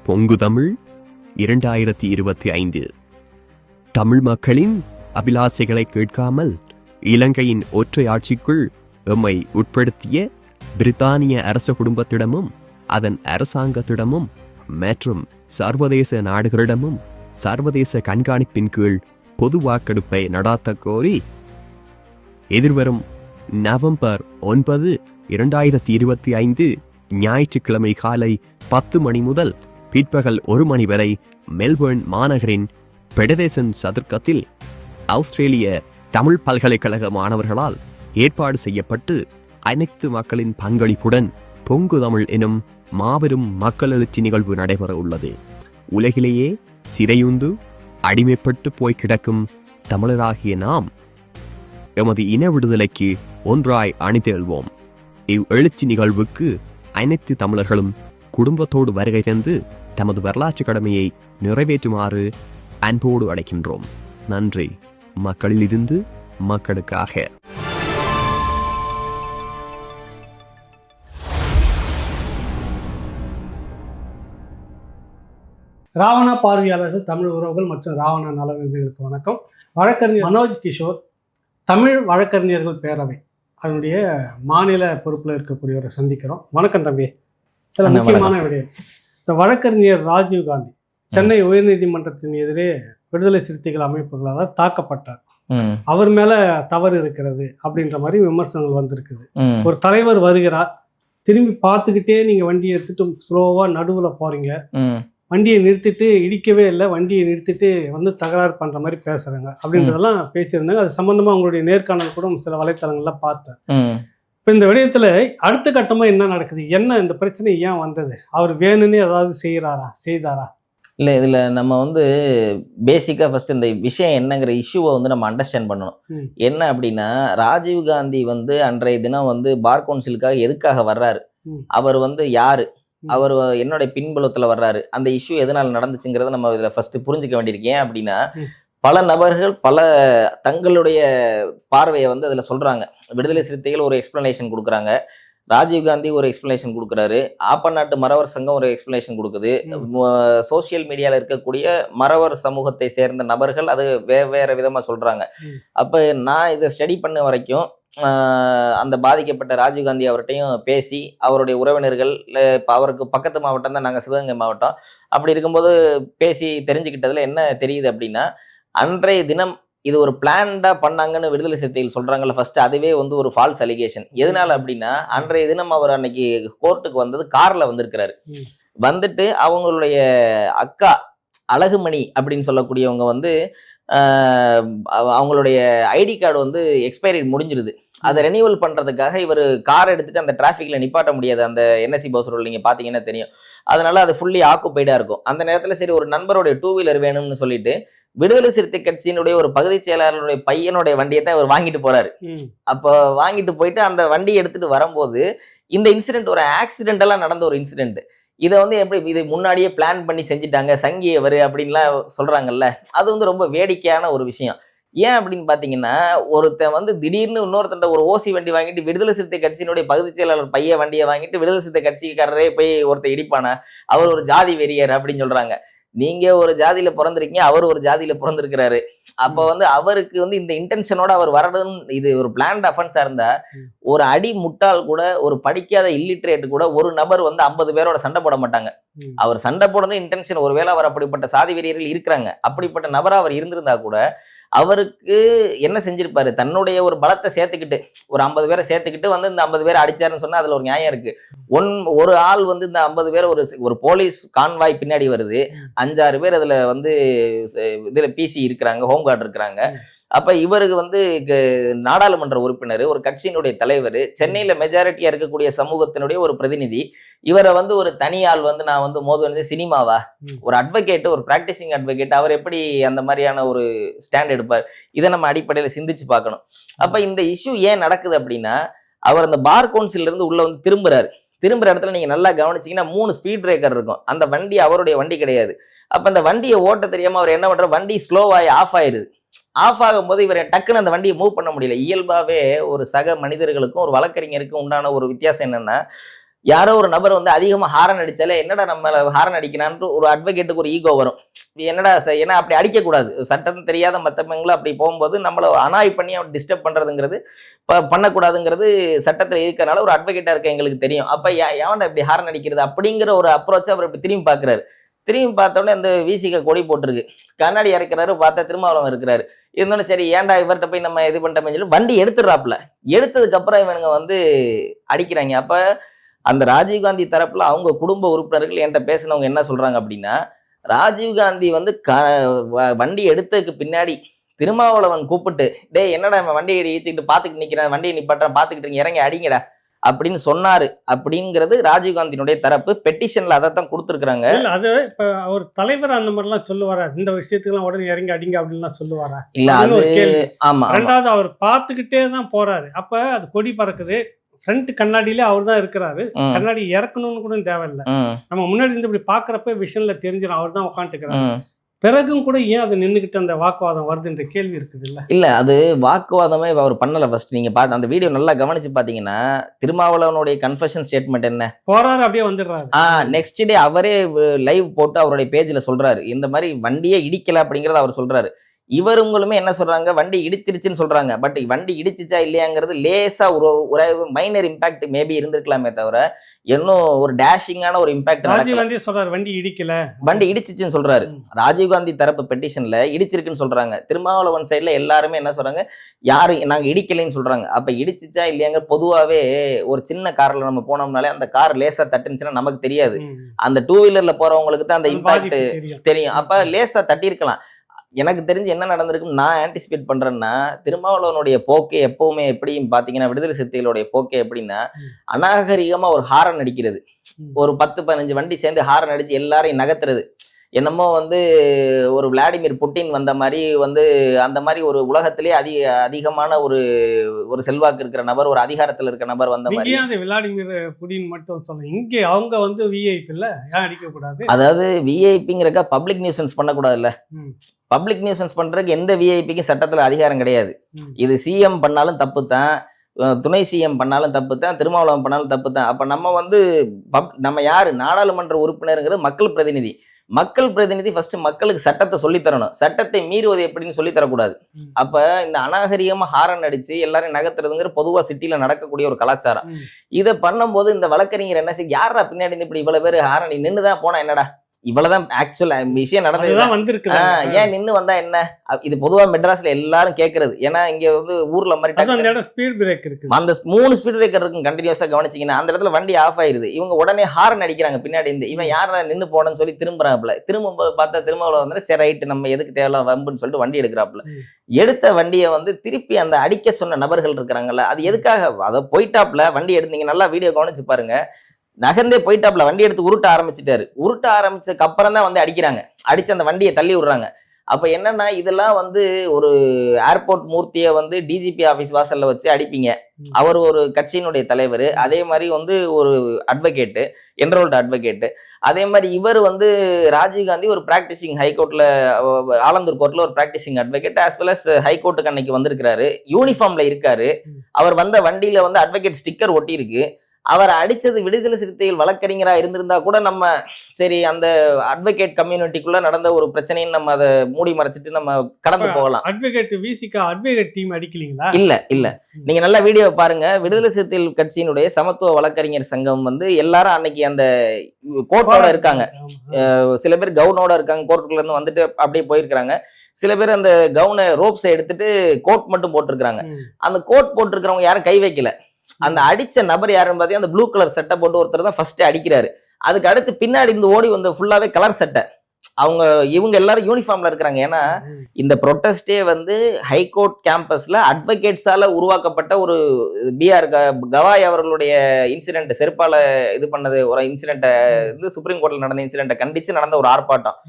பொங்கு தமிழ் 2025. தமிழ் மக்களின் அபிலாசைகளை கேட்காமல் இலங்கையின் ஒற்றை ஆட்சிக்குள் எம்மை உட்படுத்திய பிரித்தானிய அரச குடும்பத்திடமும் அதன் அரசாங்கத்திடமும் மற்றும் சர்வதேச நாடுகளிடமும் சர்வதேச கண்காணிப்பின் கீழ் பொது வாக்கெடுப்பை நடாத்த கோரி எதிர்வரும் நவம்பர் 9, 2025 ஞாயிற்றுக்கிழமை காலை 10 மணி முதல் பிற்பகல் 1 மணி வரை மெல்பர்ன் மாநகரின் பெடதேசன் சதுர்க்கத்தில் ஆஸ்திரேலிய தமிழ் பல்கலைக்கழக மாணவர்களால் ஏற்பாடு செய்யப்பட்டு அனைத்து மக்களின் பங்களிப்புடன் பொங்கு தமிழ் எனும் மாபெரும் மக்கள் எழுச்சி நிகழ்வு நடைபெற உள்ளது. உலகிலேயே சிறையுண்டு அடிமைப்பட்டு போய் கிடக்கும் தமிழராகிய நாம் எமது இன விடுதலைக்கு ஒன்றாய் அணிதேள்வோம். இவ் எழுச்சி நிகழ்வுக்கு அனைத்து தமிழர்களும் குடும்பத்தோடு வருகை தந்து தமது வரலாற்று கடமையை நிறைவேற்றுமாறு அன்போடு அழைக்கின்றோம். நன்றி. மக்களில் இருந்து மக்களுக்காக. ராவணா பார்வையாளர்கள், தமிழ் உறவுகள் மற்றும் ராவணா நலவிற்கு வணக்கம். வழக்கறிஞர் மனோஜ் கிஷோர் தமிழ் வழக்கறிஞர்கள் பேரவை அதனுடைய மாநில பொறுப்பில் இருக்கக்கூடியவரை சந்திக்கிறோம். வணக்கம் தம்பி. சில முக்கியமான விடயம், இந்த வழக்கறிஞர் ராஜீவ்காந்தி சென்னை உயர்நீதிமன்றத்தின் எதிரே விடுதலை சிறுத்தைகள் அமைப்புகளால் தாக்கப்பட்டார். அவர் மேல தவறு இருக்கிறது அப்படின்ற மாதிரி விமர்சனங்கள் வந்திருக்குது. ஒரு தலைவர் வருகிறார், திரும்பி பார்த்துக்கிட்டே நீங்க வண்டியை எடுத்துட்டு ஸ்லோவா நடுவுல போறீங்க, வண்டியை நிறுத்திட்டு இடிக்கவே இல்லை, வண்டியை நிறுத்திட்டு வந்து தகராறு பண்ற மாதிரி பேசுறாங்க அப்படின்றதெல்லாம் பேசியிருந்தாங்க. அது சம்பந்தமா அவங்களுடைய நேர்காணல் கூட சில வலைத்தளங்கள்ல பார்த்தேன். இப்போ இந்த விடயத்துல அடுத்த கட்டமா என்ன நடக்குது, என்ன இந்த பிரச்சனை ஏன் வந்தது, அவர் வேணும்னே ஏதாவது செய்தாரா? இல்லை, இதில் நம்ம பேசிக்காக ஃபர்ஸ்ட் இந்த விஷயம் என்னங்கிற இஷ்யூவை நம்ம அண்டர்ஸ்டாண்ட் பண்ணணும். என்ன அப்படின்னா, ராஜீவ்காந்தி அன்றைய தினம் பார் கவுன்சிலுக்காக எதுக்காக வர்றாரு, அவர் யாரு, அவர் என்னுடைய பின்புலத்தில் வர்றாரு, அந்த இஷ்யூ எதனால் நடந்துச்சுங்கிறத நம்ம இதில் ஃபர்ஸ்ட் புரிஞ்சுக்க வேண்டியிருக்கேன். அப்படின்னா, பல நபர்கள் பல தங்களுடைய பார்வையை அதில் சொல்கிறாங்க. விடுதலை சிறுத்தைகள் ஒரு எக்ஸ்பிளனேஷன் கொடுக்குறாங்க, ராஜீவ்காந்தி ஒரு எக்ஸ்பிளனேஷன் கொடுக்குறாரு, ஆப்பநாட்டு மறவர் சங்கம் ஒரு எக்ஸ்பிளனேஷன் கொடுக்குது, சோசியல் மீடியாவில் இருக்கக்கூடிய மறவர் சமூகத்தை சேர்ந்த நபர்கள் அது வேறு விதமாக சொல்கிறாங்க. அப்போ நான் இதை ஸ்டடி பண்ண வரைக்கும் அந்த பாதிக்கப்பட்ட ராஜீவ்காந்தி அவர்கிட்டையும் பேசி, அவருடைய உறவினர்கள், இப்போ அவருக்கு பக்கத்து மாவட்டம் தான், நாங்கள் சிவகங்கை மாவட்டம், அப்படி இருக்கும்போது பேசி தெரிஞ்சுக்கிட்டதில் என்ன தெரியுது அப்படின்னா, அன்றைய தினம் இது ஒரு பிளான்டா பண்ணாங்கன்னு விடுதலை சிறுத்தைகள் சொல்றாங்கல்ல. ஃபர்ஸ்ட் அதுவே ஒரு ஃபால்ஸ் அலிகேஷன். எதனால அப்படின்னா, அன்றைய தினம் அவர் அன்னைக்கு கோர்ட்டுக்கு வந்தது கார்ல வந்திருக்கிறாரு. வந்துட்டு அவங்களுடைய அக்கா அழகுமணி அப்படின்னு சொல்லக்கூடியவங்க அவங்களுடைய ஐடி கார்டு எக்ஸ்பைரி முடிஞ்சிருது. அதை ரெனியூவல் பண்றதுக்காக இவர் கார் எடுத்துட்டு அந்த டிராஃபிக்ல நிப்பாட்ட முடியாது. அந்த என்எஸ்சி பஸ் ரோடு நீங்க பாத்தீங்கன்னா தெரியும். அதனால அது ஃபுல்லி ஆக்குபைடா இருக்கும். அந்த நேரத்துல சரி ஒரு நண்பருடைய 2 வீலர் வேணும்னு சொல்லிட்டு விடுதலை சிறுத்தை கட்சியினுடைய ஒரு பகுதி செயலாளருடைய பையனுடைய வண்டியை தான் இவர் வாங்கிட்டு போறாரு. அப்போ வாங்கிட்டு போயிட்டு அந்த வண்டியை எடுத்துட்டு வரும்போது இந்த இன்சிடென்ட் ஒரு ஆக்சிடென்டலா நடந்த ஒரு இன்சிடென்ட். இதை எப்படி இதை முன்னாடியே பிளான் பண்ணி செஞ்சுட்டாங்க சங்கியவர் அப்படின்லாம் சொல்றாங்கல்ல. அது ரொம்ப வேடிக்கையான ஒரு விஷயம். ஏன் அப்படின்னு பாத்தீங்கன்னா, ஒருத்தன் திடீர்னு இன்னொருத்தன் ஒரு ஓசி வண்டி வாங்கிட்டு விடுதலை சிறுத்தை கட்சியினுடைய பகுதி செயலாளர் பைய வண்டியை வாங்கிட்டு விடுதலை சிறுத்தை கட்சிக்காரரே போய் ஒருத்தர் இடிப்பானா, அவர் ஒரு ஜாதி வெறியர் அப்படின்னு சொல்றாங்க. நீங்க ஒரு ஜாதியில பிறந்திருக்கீங்க, அவர் ஒரு ஜாதியில பிறந்திருக்கிறாரு. அப்ப அவருக்கு இந்த இன்டென்ஷனோட அவர் வரதுன்னு, இது ஒரு பிளான்ட் அஃபென்ஸா இருந்தா, ஒரு அடி முட்டாள் கூட, ஒரு படிக்காத இல்லிட்ரேட் கூட ஒரு நபர் 50 பேரோட சண்டை போட மாட்டாங்க. அவர் சண்டை போடணும் இன்டென்ஷன், ஒருவேளை அவர் அப்படிப்பட்ட சாதி வெறியர்கள் இருக்கிறாங்க, அப்படிப்பட்ட நபரா அவர் இருந்திருந்தா கூட அவருக்கு என்ன செஞ்சிருப்பாரு, தன்னுடைய ஒரு பலத்தை சேர்த்துக்கிட்டு ஒரு 50 பேரை சேர்த்துக்கிட்டு இந்த 50 பேரை அடிச்சாருன்னு சொன்னா அதுல ஒரு நியாயம் இருக்கு. ஒரு ஆள் இந்த 50 பேர் ஒரு போலீஸ் கான்வாய் பின்னாடி வருது, 5-6 பேர் அதுல இதுல பிசி இருக்கிறாங்க, ஹோம் கார்டு இருக்கிறாங்க. அப்ப இவருக்கு நாடாளுமன்ற உறுப்பினர், ஒரு கட்சியினுடைய தலைவர், சென்னையில மெஜாரிட்டியா இருக்கக்கூடிய சமூகத்தினுடைய ஒரு பிரதிநிதி, இவரை ஒரு தனியாள் நான் மோதுவது சினிமாவா, ஒரு அட்வொகேட், ஒரு பிராக்டிசிங் அட்வொகேட், அவர் எப்படி அந்த மாதிரியான ஒரு ஸ்டாண்ட் எடுப்பார், இதை நம்ம அடிப்படையில சிந்திச்சு பார்க்கணும். அப்ப இந்த இஷ்யூ ஏன் நடக்குது அப்படின்னா, அவர் அந்த பார் கவுன்சில் இருந்து உள்ள திரும்புற இடத்துல நீங்க நல்லா கவனிச்சீங்கன்னா 3 ஸ்பீட் பிரேக்கர் இருக்கும். அந்த வண்டி அவருடைய வண்டி கிடையாது. அப்ப அந்த வண்டியை ஓட்ட தெரியாம அவர் என்ன பண்ற, வண்டி ஸ்லோவாகி ஆஃப் ஆயிருது. ஆஃப் ஆகும்போது இவரை டக்குன்னு அந்த வண்டியை மூவ் பண்ண முடியல. இயல்பாகவே ஒரு சக மனிதர்களுக்கும் ஒரு வழக்கறிஞருக்கும் உண்டான ஒரு வித்தியாசம் என்னன்னா, யாரோ ஒரு நபர் வந்து அதிகமா ஹாரன் அடிச்சாலே என்னடா நம்ம ஹாரன் அடிக்கிறான்னு ஒரு அட்வொகேட்டுக்கு ஒரு ஈகோ வரும். என்னடா ஏன்னா அப்படி அடிக்கக்கூடாது, சட்டம் தெரியாத மற்றவங்களும் அப்படி போகும்போது நம்மளை அனாய் பண்ணி அப்படி டிஸ்டர்ப் பண்றதுங்கிறது பண்ணக்கூடாதுங்கிறது சட்டத்தில் இருக்கிறனால ஒரு அட்வொகேட்டா இருக்க எங்களுக்கு தெரியும். அப்ப எவன்டா இப்படி ஹாரன் அடிக்கிறது அப்படிங்கிற ஒரு அப்ரோச்சை அவர் இப்படி திரும்பி பார்க்குறாரு. திரும்பி பார்த்தோன்னே அந்த விசிக கொடி போட்டிருக்கு, கண்ணாடி இறக்குறாரு, பார்த்தா திருமாவளவன் இருக்கிறாரு. இருந்தோன்னு சரி ஏன்டா இவர்கிட்ட போய் நம்ம இது பண்ணிட்டோமே சொல்லி வண்டி எடுத்துடுறாப்புல. எடுத்ததுக்கு அப்புறம் இவனுங்க வந்து அடிக்கிறாங்க. அப்ப அந்த ராஜீவ்காந்தி தரப்புல அவங்க குடும்ப உறுப்பினர்கள் என்கிட்ட பேசினவங்க என்ன சொல்றாங்க அப்படின்னா, ராஜீவ்காந்தி வந்து வண்டி எடுத்ததுக்கு பின்னாடி திருமாவளவன் கூப்பிட்டு, டேய் என்னடா வண்டியை இடிச்சுக்கிட்டு பார்த்துக்கிட்டு நிற்கிறேன், வண்டியை நிப்பாட்டுறேன் பார்த்துக்கிட்டு இறங்கி அடிங்கடா அப்படின்னு சொன்னாரு அப்படிங்கிறது ராஜீவ்காந்தியினுடைய தரப்பு. பெட்டிஷன்ல அதைத்தான் கொடுத்துருக்காங்க. அது இப்ப அவர் தலைவர் அந்த மாதிரிலாம் சொல்லுவாரா, இந்த விஷயத்துக்குலாம் உடனே இறங்கி அடிங்க அப்படின்லாம் சொல்லுவாரா? இல்ல அது ஆமா. ரெண்டாவது அவர் பார்த்துக்கிட்டே தான் போறாரு. அப்ப அது கொடி பறக்குது, ஃப்ரண்ட் கண்ணாடியிலே அவர் தான் இருக்கிறாரு, கண்ணாடி இறக்கணும்னு கூட தேவையில்லை. நம்ம முன்னாடி இருந்து இப்படி பாக்குறப்ப விஷன்ல தெரிஞ்சிடும் அவர் தான் உட்காந்துக்கிறாரு. பிறகும் கூட ஏன் அது நின்றுகிட்டு அந்த வாக்குவாதம் வருதுன்ற கேள்வி இருக்குது. இல்ல அது வாக்குவாதமே அவர் பண்ணல. ஃபர்ஸ்ட் நீங்க பார்த்து அந்த வீடியோ நல்லா கவனிச்சு பாத்தீங்கன்னா திருமாவளவனுடைய கன்ஃபெஷன் ஸ்டேட்மெண்ட் என்ன, போறாரு அப்படியே வந்துடுறாரு. நெக்ஸ்ட் டே அவரே லைவ் போட்டு அவருடைய பேஜ்ல சொல்றாரு, இந்த மாதிரி வண்டியே இடிக்கல அப்படிங்கறத அவர் சொல்றாரு. இவருங்களுமே என்ன சொல்றாங்க, வண்டி இடிச்சிருச்சுன்னு சொல்றாங்க. பட் வண்டி இடிச்சிச்சா இல்லையாங்கிறது லேசா ஒரு மைனர் இம்பாக்ட் மேபி இருந்திருக்கலாமே தவிர இன்னும் ஒரு டேஷிங்கான ஒரு இம்பாக்ட் சொல்றாரு. வண்டி இடிக்கல, வண்டி இடிச்சிச்சுன்னு சொல்றாரு. ராஜீவ்காந்தி தரப்பு பெட்டிஷன்ல இடிச்சிருக்குன்னு சொல்றாங்க. திருமாவளவன் சைட்ல எல்லாருமே என்ன சொல்றாங்க, யாரு நாங்க இடிக்கலைன்னு சொல்றாங்க. அப்ப இடிச்சிச்சா இல்லையாங்க பொதுவாவே ஒரு சின்ன கார்ல நம்ம போனோம்னாலே அந்த கார் லேசா தட்டுச்சுன்னா நமக்கு தெரியாது. அந்த 2 வீலர்ல போறவங்களுக்கு தான் அந்த இம்பாக்ட் தெரியும். அப்ப லேசா தட்டி இருக்கலாம். எனக்கு தெரிஞ்சு என்ன நடந்திருக்குன்னு நான் ஆன்டிசிபேட் பண்றேன்னா, திருமாவளவனுடைய போக்கே எப்பவுமே எப்படின்னு பாத்தீங்கன்னா, விடுதலை சிறுத்தைகளுடைய போக்கே எப்படின்னா, அநாகரிகமா ஒரு ஹாரன் அடிக்கிறது. ஒரு 10-15 வண்டி சேர்ந்து ஹாரன் அடிச்சு எல்லாரையும் நகர்த்துறது. என்னமோ வந்து ஒரு விளாடிமிர் புட்டின் வந்த மாதிரி வந்து அந்த மாதிரி ஒரு உலகத்திலே அதிகமான ஒரு செல்வாக்கு இருக்கிற நபர், ஒரு அதிகாரத்தில் இருக்கிற நபர் வந்த மாதிரி. விளாடிமிர் புட்டின் மட்டும் சொல்ல, இங்கே அவங்க வந்து விஐபி இல்ல, ஏன் அடிக்க கூடாது? அதாவது விஐபிங்கிறக்க பப்ளிக் நியூசன்ஸ் பண்ணக்கூடாதுல்ல. பப்ளிக் நியூசன்ஸ் பண்றதுக்கு எந்த விஐபிக்கும் சட்டத்துல அதிகாரம் கிடையாது. இது சிஎம் பண்ணாலும் தப்பு தான், துணை சிஎம் பண்ணாலும் தப்பு தான், திருமாவளவன் பண்ணாலும் தப்பு தான். அப்ப நம்ம வந்து நம்ம யாரு, நாடாளுமன்ற உறுப்பினருங்கிறது மக்கள் பிரதிநிதி. மக்கள் பிரதிநிதி ஃபர்ஸ்ட் மக்களுக்கு சட்டத்தை சொல்லித்தரணும். சட்டத்தை மீறுவது எப்படின்னு சொல்லி தரக்கூடாது. அப்ப இந்த அநாகரிகமா ஹாரன் அடிச்சு எல்லாரும் நகர்த்துறதுங்கிற பொதுவா சிட்டில நடக்கக்கூடிய ஒரு கலாச்சாரம். இதை பண்ணும்போது இந்த வழக்கறிஞர் என்ன செய்ய, யாரா பின்னாடி இப்படி இவ்வளவு பேர் ஹாரன் நின்னுதான் போனா என்னடா, இவ்வளவுதான் ஆக்சுவல் விஷயம் நடந்தது. ஏன் நின்று வந்தா என்ன, இது பொதுவா மெட்ராஸ்ல எல்லாரும் கேட்கறது. ஏன்னா இங்க வந்து ஊர்ல மாதிரி ஸ்பீட் பிரேக் இருக்கு, அந்த 3 ஸ்பீட் பிரேக்கர் இருக்கும் கண்டினியூஸா கவனிச்சிங்கன்னா. அந்த இடத்துல வண்டி ஆஃப் ஆயிருது, இவங்க உடனே ஹாரன் அடிக்கிறாங்க பின்னாடி இருந்து. இவன் யாரா நின்று போனன்னு சொல்லி திரும்புறாப்புல. திரும்பும்போது பார்த்தா திருமாவளவன் வந்து சரி ரைட்டு நம்ம எதுக்கு தேவையில்லாம் வம்புன்னு சொல்லிட்டு வண்டி எடுக்கிறாப்புல. எடுத்த வண்டியை வந்து திருப்பி அந்த அடிக்க சொன்ன நபர்கள் இருக்கிறாங்கல்ல, அது எதுக்காக, அதை போயிட்டாப்புல வண்டி எடுத்தீங்க நல்லா வீடியோ கவனிச்சு பாருங்க. நகர்ந்தே போயிட்டாப்ல, வண்டி எடுத்து உருட்ட ஆரம்பிச்சுட்டாரு. உருட்ட ஆரம்பிச்சதுக்கு அப்புறம் தான் வந்து அடிக்கிறாங்க, அடிச்சு அந்த வண்டியை தள்ளி விடுறாங்க. அப்ப என்னன்னா இதெல்லாம் வந்து ஒரு ஏர்போர்ட் மூர்த்தியை வந்து டிஜிபி ஆபீஸ் வாசல்ல வச்சு அடிப்பீங்க. அவர் ஒரு கட்சியினுடைய தலைவர், அதே மாதிரி வந்து ஒரு அட்வொகேட்டு, என்ரோல்டு அட்வொகேட்டு. அதே மாதிரி இவர் வந்து ராஜீவ்காந்தி ஒரு பிராக்டிசிங் ஹைகோர்ட்ல, ஆலந்தூர் கோர்ட்ல ஒரு practising advocate, as well as ஹைகோர்ட்டுக்கு அன்னைக்கு வந்திருக்கிறாரு, யூனிஃபார்ம்ல இருக்காரு. அவர் வந்த வண்டியில வந்து அட்வொகேட் ஸ்டிக்கர் ஒட்டி இருக்கு. அவர் அடிச்சது விடுதலை சிறுத்தைகள் வழக்கறிஞரா இருந்திருந்தா கூட நம்ம சரி அந்த அட்வொகேட் கம்யூனிட்டிக்குள்ள நடந்த ஒரு பிரச்சனைன்னு நம்ம அதை மூடி மறைச்சிட்டு நம்ம கடந்து போகலாம். Advocate Visika advocate team அடிக்கலீங்களா? இல்ல நீங்க நல்லா வீடியோ பாருங்க. விடுதலை சிறுத்தைகள் கட்சியினுடைய சமத்துவ வழக்கறிஞர் சங்கம் வந்து எல்லாரும் அன்னைக்கு அந்த கோர்ட்டோட இருக்காங்க. சில பேர் கவுனோட இருக்காங்க, கோர்ட்டுக்குள்ள இருந்து வந்துட்டு அப்படியே போயிருக்கிறாங்க. சில பேர் அந்த கவுனை ரோப்ஸை எடுத்துட்டு கோட் மட்டும் போட்டிருக்காங்க. அந்த கோட் போட்டிருக்கிறவங்க யாரும் கை வைக்கல. அந்த அடிச்ச நபர் யாருன்னு பார்த்தீங்கன்னா அந்த ப்ளூ கலர் சட்டை போட்டு ஒருத்தர் தான் ஃபர்ஸ்ட் அடிக்கிறாரு. அதுக்கு அடுத்து பின்னாடி இந்த ஓடி வந்து ஃபுல்லாவே கலர் சட்டை. இவங்க எல்லாரும் யூனிஃபார்ம்ல இருக்கிறாங்க. ஏன்னா இந்த ப்ரொட்டஸ்டே வந்து ஹைகோர்ட் கேம்பஸ்ல அட்வொகேட்ஸால உருவாக்கப்பட்ட ஒரு பிஆர் கவாய் அவர்களுடைய இன்சிடென்ட், செருப்பால இது பண்ணது ஒரு இன்சிடென்ட், இது சுப்ரீம் கோர்ட்ல நடந்த இன்சிடென்ட்டை கண்டிச்சு நடந்த ஒரு ஆர்ப்பாட்டம்.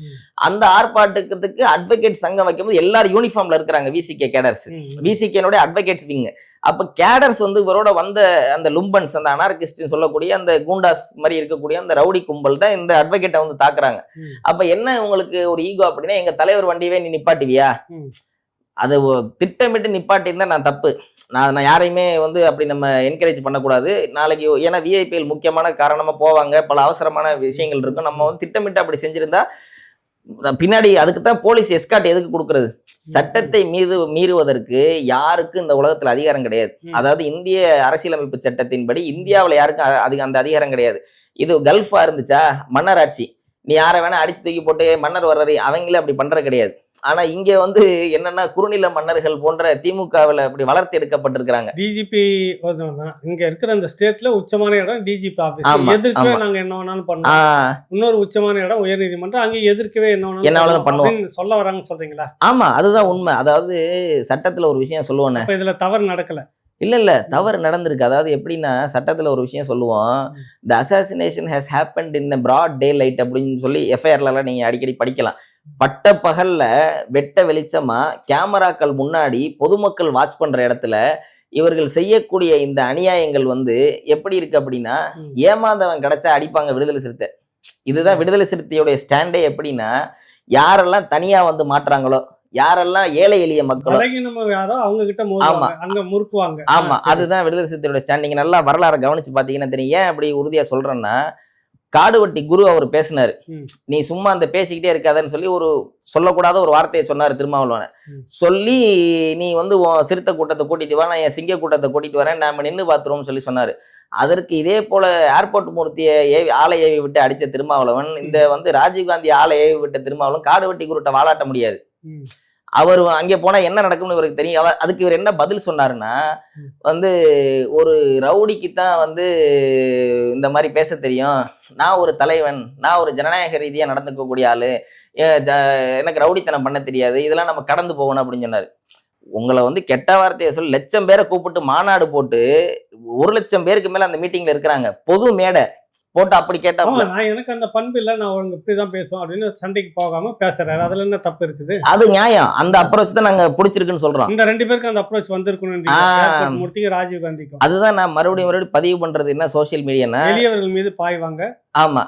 அந்த ஆர்ப்பாட்டத்துக்கு அட்வொகேட் சங்கம் வைக்கும்போது எல்லாரும் யூனிஃபார்ம்ல இருக்கிறாங்க. விசிகே கேடர்ஸ், விசிகேனுடைய அட்வொகேட்ஸ் விங். அப்ப கேடர்ஸ் வந்து இவரோட வந்த அந்த லும்பன்ஸ், அந்த அனார்கிஸ்ட் சொல்லக்கூடிய அந்த கூண்டாஸ் மாதிரி இருக்கக்கூடிய அந்த ரவுடி கும்பல் தான் இந்த அட்வொகேட்டை வந்து தாக்குறாங்க. அப்ப என்ன உங்களுக்கு ஒரு ஈகோ அப்படின்னா, எங்க தலைவர் வண்டியவே நீ நிப்பாட்டுவியா, அதை திட்டமிட்டு நிப்பாட்டியிருந்தா நான் தப்பு. நான் யாரையுமே வந்து அப்படி நம்ம என்கரேஜ் பண்ணக்கூடாது. நாளைக்கு ஏன்னா விஐபிஎல் முக்கியமான காரணமா போவாங்க, பல அவசரமான விஷயங்கள் இருக்கும். நம்ம வந்து திட்டமிட்டு அப்படி செஞ்சிருந்தா பின்னாடி அதுக்கு தான் போலீஸ் எஸ்கார்ட் எதுக்கு கொடுக்கறது? சட்டத்தை மீறுவதற்கு யாருக்கும் இந்த உலகத்துல அதிகாரம் கிடையாது. அதாவது இந்திய அரசியலமைப்பு சட்டத்தின்படி இந்தியாவில் யாருக்கும் அந்த அதிகாரம் கிடையாது. இது கல்ஃபா இருந்துச்சா, மன்னராட்சி, நீ யாரை வேணா அடிச்சு தூக்கி போட்டு மன்னர் வர்றது, அவங்களே அப்படி பண்றது கிடையாது. ஆனா இங்க வந்து என்னன்னா குறுநில மன்னர்கள் போன்ற திமுகவில் அப்படி வளர்த்து எடுக்கப்பட்டிருக்கிறாங்க. டிஜிபி இங்க இருக்கிற அந்த ஸ்டேட்ல உச்சமான இடம் டிஜிபி ஆபீஸ். எதிர்க்கவே நாங்க என்ன வேணாலும் பண்ணுவோம். இன்னொரு உச்சமான இடம் உயர்நீதிமன்றம், அங்கே எதிர்க்கவே என்ன வேணாலும் பண்ணுவோம் சொல்ல வராங்கன்னு சொல்றீங்களா? ஆமா, அதுதான் உண்மை. அதாவது சட்டத்துல ஒரு விஷயம் சொல்லுவோம், இதுல தவறு நடக்கல. இல்ல தவறு நடந்திருக்கு. அதாவது எப்படின்னா சட்டத்துல ஒரு விஷயம் சொல்லுவோம், the assassination has happened in broad daylight அப்படின்னு சொல்லி எஃப்ஐஆர்லாம் நீங்க அடிக்கடி படிக்கலாம். பட்ட பகல்ல வெட்ட வெளிச்சமா கேமராக்கள் முன்னாடி பொதுமக்கள் வாட்ச் பண்ற இடத்துல இவர்கள் செய்யக்கூடிய இந்த அநியாயங்கள் வந்து எப்படி இருக்கு அப்படின்னா, ஏமாந்தவன் கிடைச்சா அடிப்பாங்க விடுதலை சிறுத்தை. இதுதான் விடுதலை சிறுத்தையுடைய ஸ்டாண்டே. எப்படின்னா யாரெல்லாம் தனியா வந்து மாட்டுறாங்களோ, யாரெல்லாம் ஏழை எளிய மக்களோ அவங்க கிட்ட அங்க முறுக்குவாங்க. ஆமா, அதுதான் விடுதலை சிறுத்தையோட ஸ்டாண்டிங். நல்லா வரலாறு கவனிச்சு பாத்தீங்கன்னா தெரியும். ஏன் அப்படி உறுதியா சொல்றேன்னா, காடுவெட்டி குரு அவர் பேசினாரு, நீ சும்மா அந்த பேசிக்கிட்டே இருக்காதன்னு சொல்லி ஒரு சொல்லக்கூடாத ஒரு வார்த்தையை சொன்னாரு திருமாவளவனை. சொல்லி நீ வந்து சிறுத்தை கூட்டத்தை கூட்டிட்டு வா, நான் என் சிங்க கூட்டத்தை கூட்டிட்டு வரேன், நாம நின்று பாத்துருவோம்னு சொல்லி சொன்னாரு. அதற்கு இதே போல ஏர்போர்ட் மூர்த்தியை ஆலை ஏவி விட்டு அடிச்ச திருமாவளவன் இந்த வந்து ராஜீவ்காந்தி ஆலை ஏவி விட்ட திருமாவளவன் காடுவெட்டி குருட்ட வாலாட்ட முடியாது. அவர் அங்கே போனா என்ன நடக்கும்னு இவருக்கு தெரியும். அதுக்கு இவர் என்ன பதில் சொன்னாருன்னா, வந்து ஒரு ரவுடிக்கு தான் வந்து இந்த மாதிரி பேச தெரியும், நான் ஒரு தலைவன், நான் ஒரு ஜனநாயக ரீதியா நடந்துக்கக்கூடிய ஆளு, எனக்கு ரவுடித்தனம் பண்ண தெரியாது, இதெல்லாம் நம்ம கடந்து போகணும் அப்படின்னு சொன்னாரு. உங்களை வந்து கெட்ட வார்த்தையை சொல்லி 1,00,000 பேரை கூப்பிட்டு மாநாடு போட்டு 1,00,000 பேருக்கு மேல அந்த மீட்டிங்ல இருக்கிறாங்க, பொது மேடை போட்டு அப்படி கேட்டா எனக்கு அந்த பண்பு இல்ல, நான் அவங்க இப்படிதான் பேசுவோம் அப்படின்னு சண்டைக்கு போகாம பேசுறாரு. அதுல என்ன தப்பு இருக்குது? அது நியாயம். அந்த அப்ரோச் தான் நாங்க பிடிச்சிருக்குன்னு சொல்றோம். இந்த 2 பேருக்கு அந்த அப்ரோச் வந்திருக்கணும், மூர்த்திக்கு ராஜீவ் காந்திக்கும். அதுதான் நான் மறுபடியும் பதிவு பண்றது. என்ன சோசியல் மீடியானா எளியவர்கள் மீது பாய்வாங்க. ஆமா,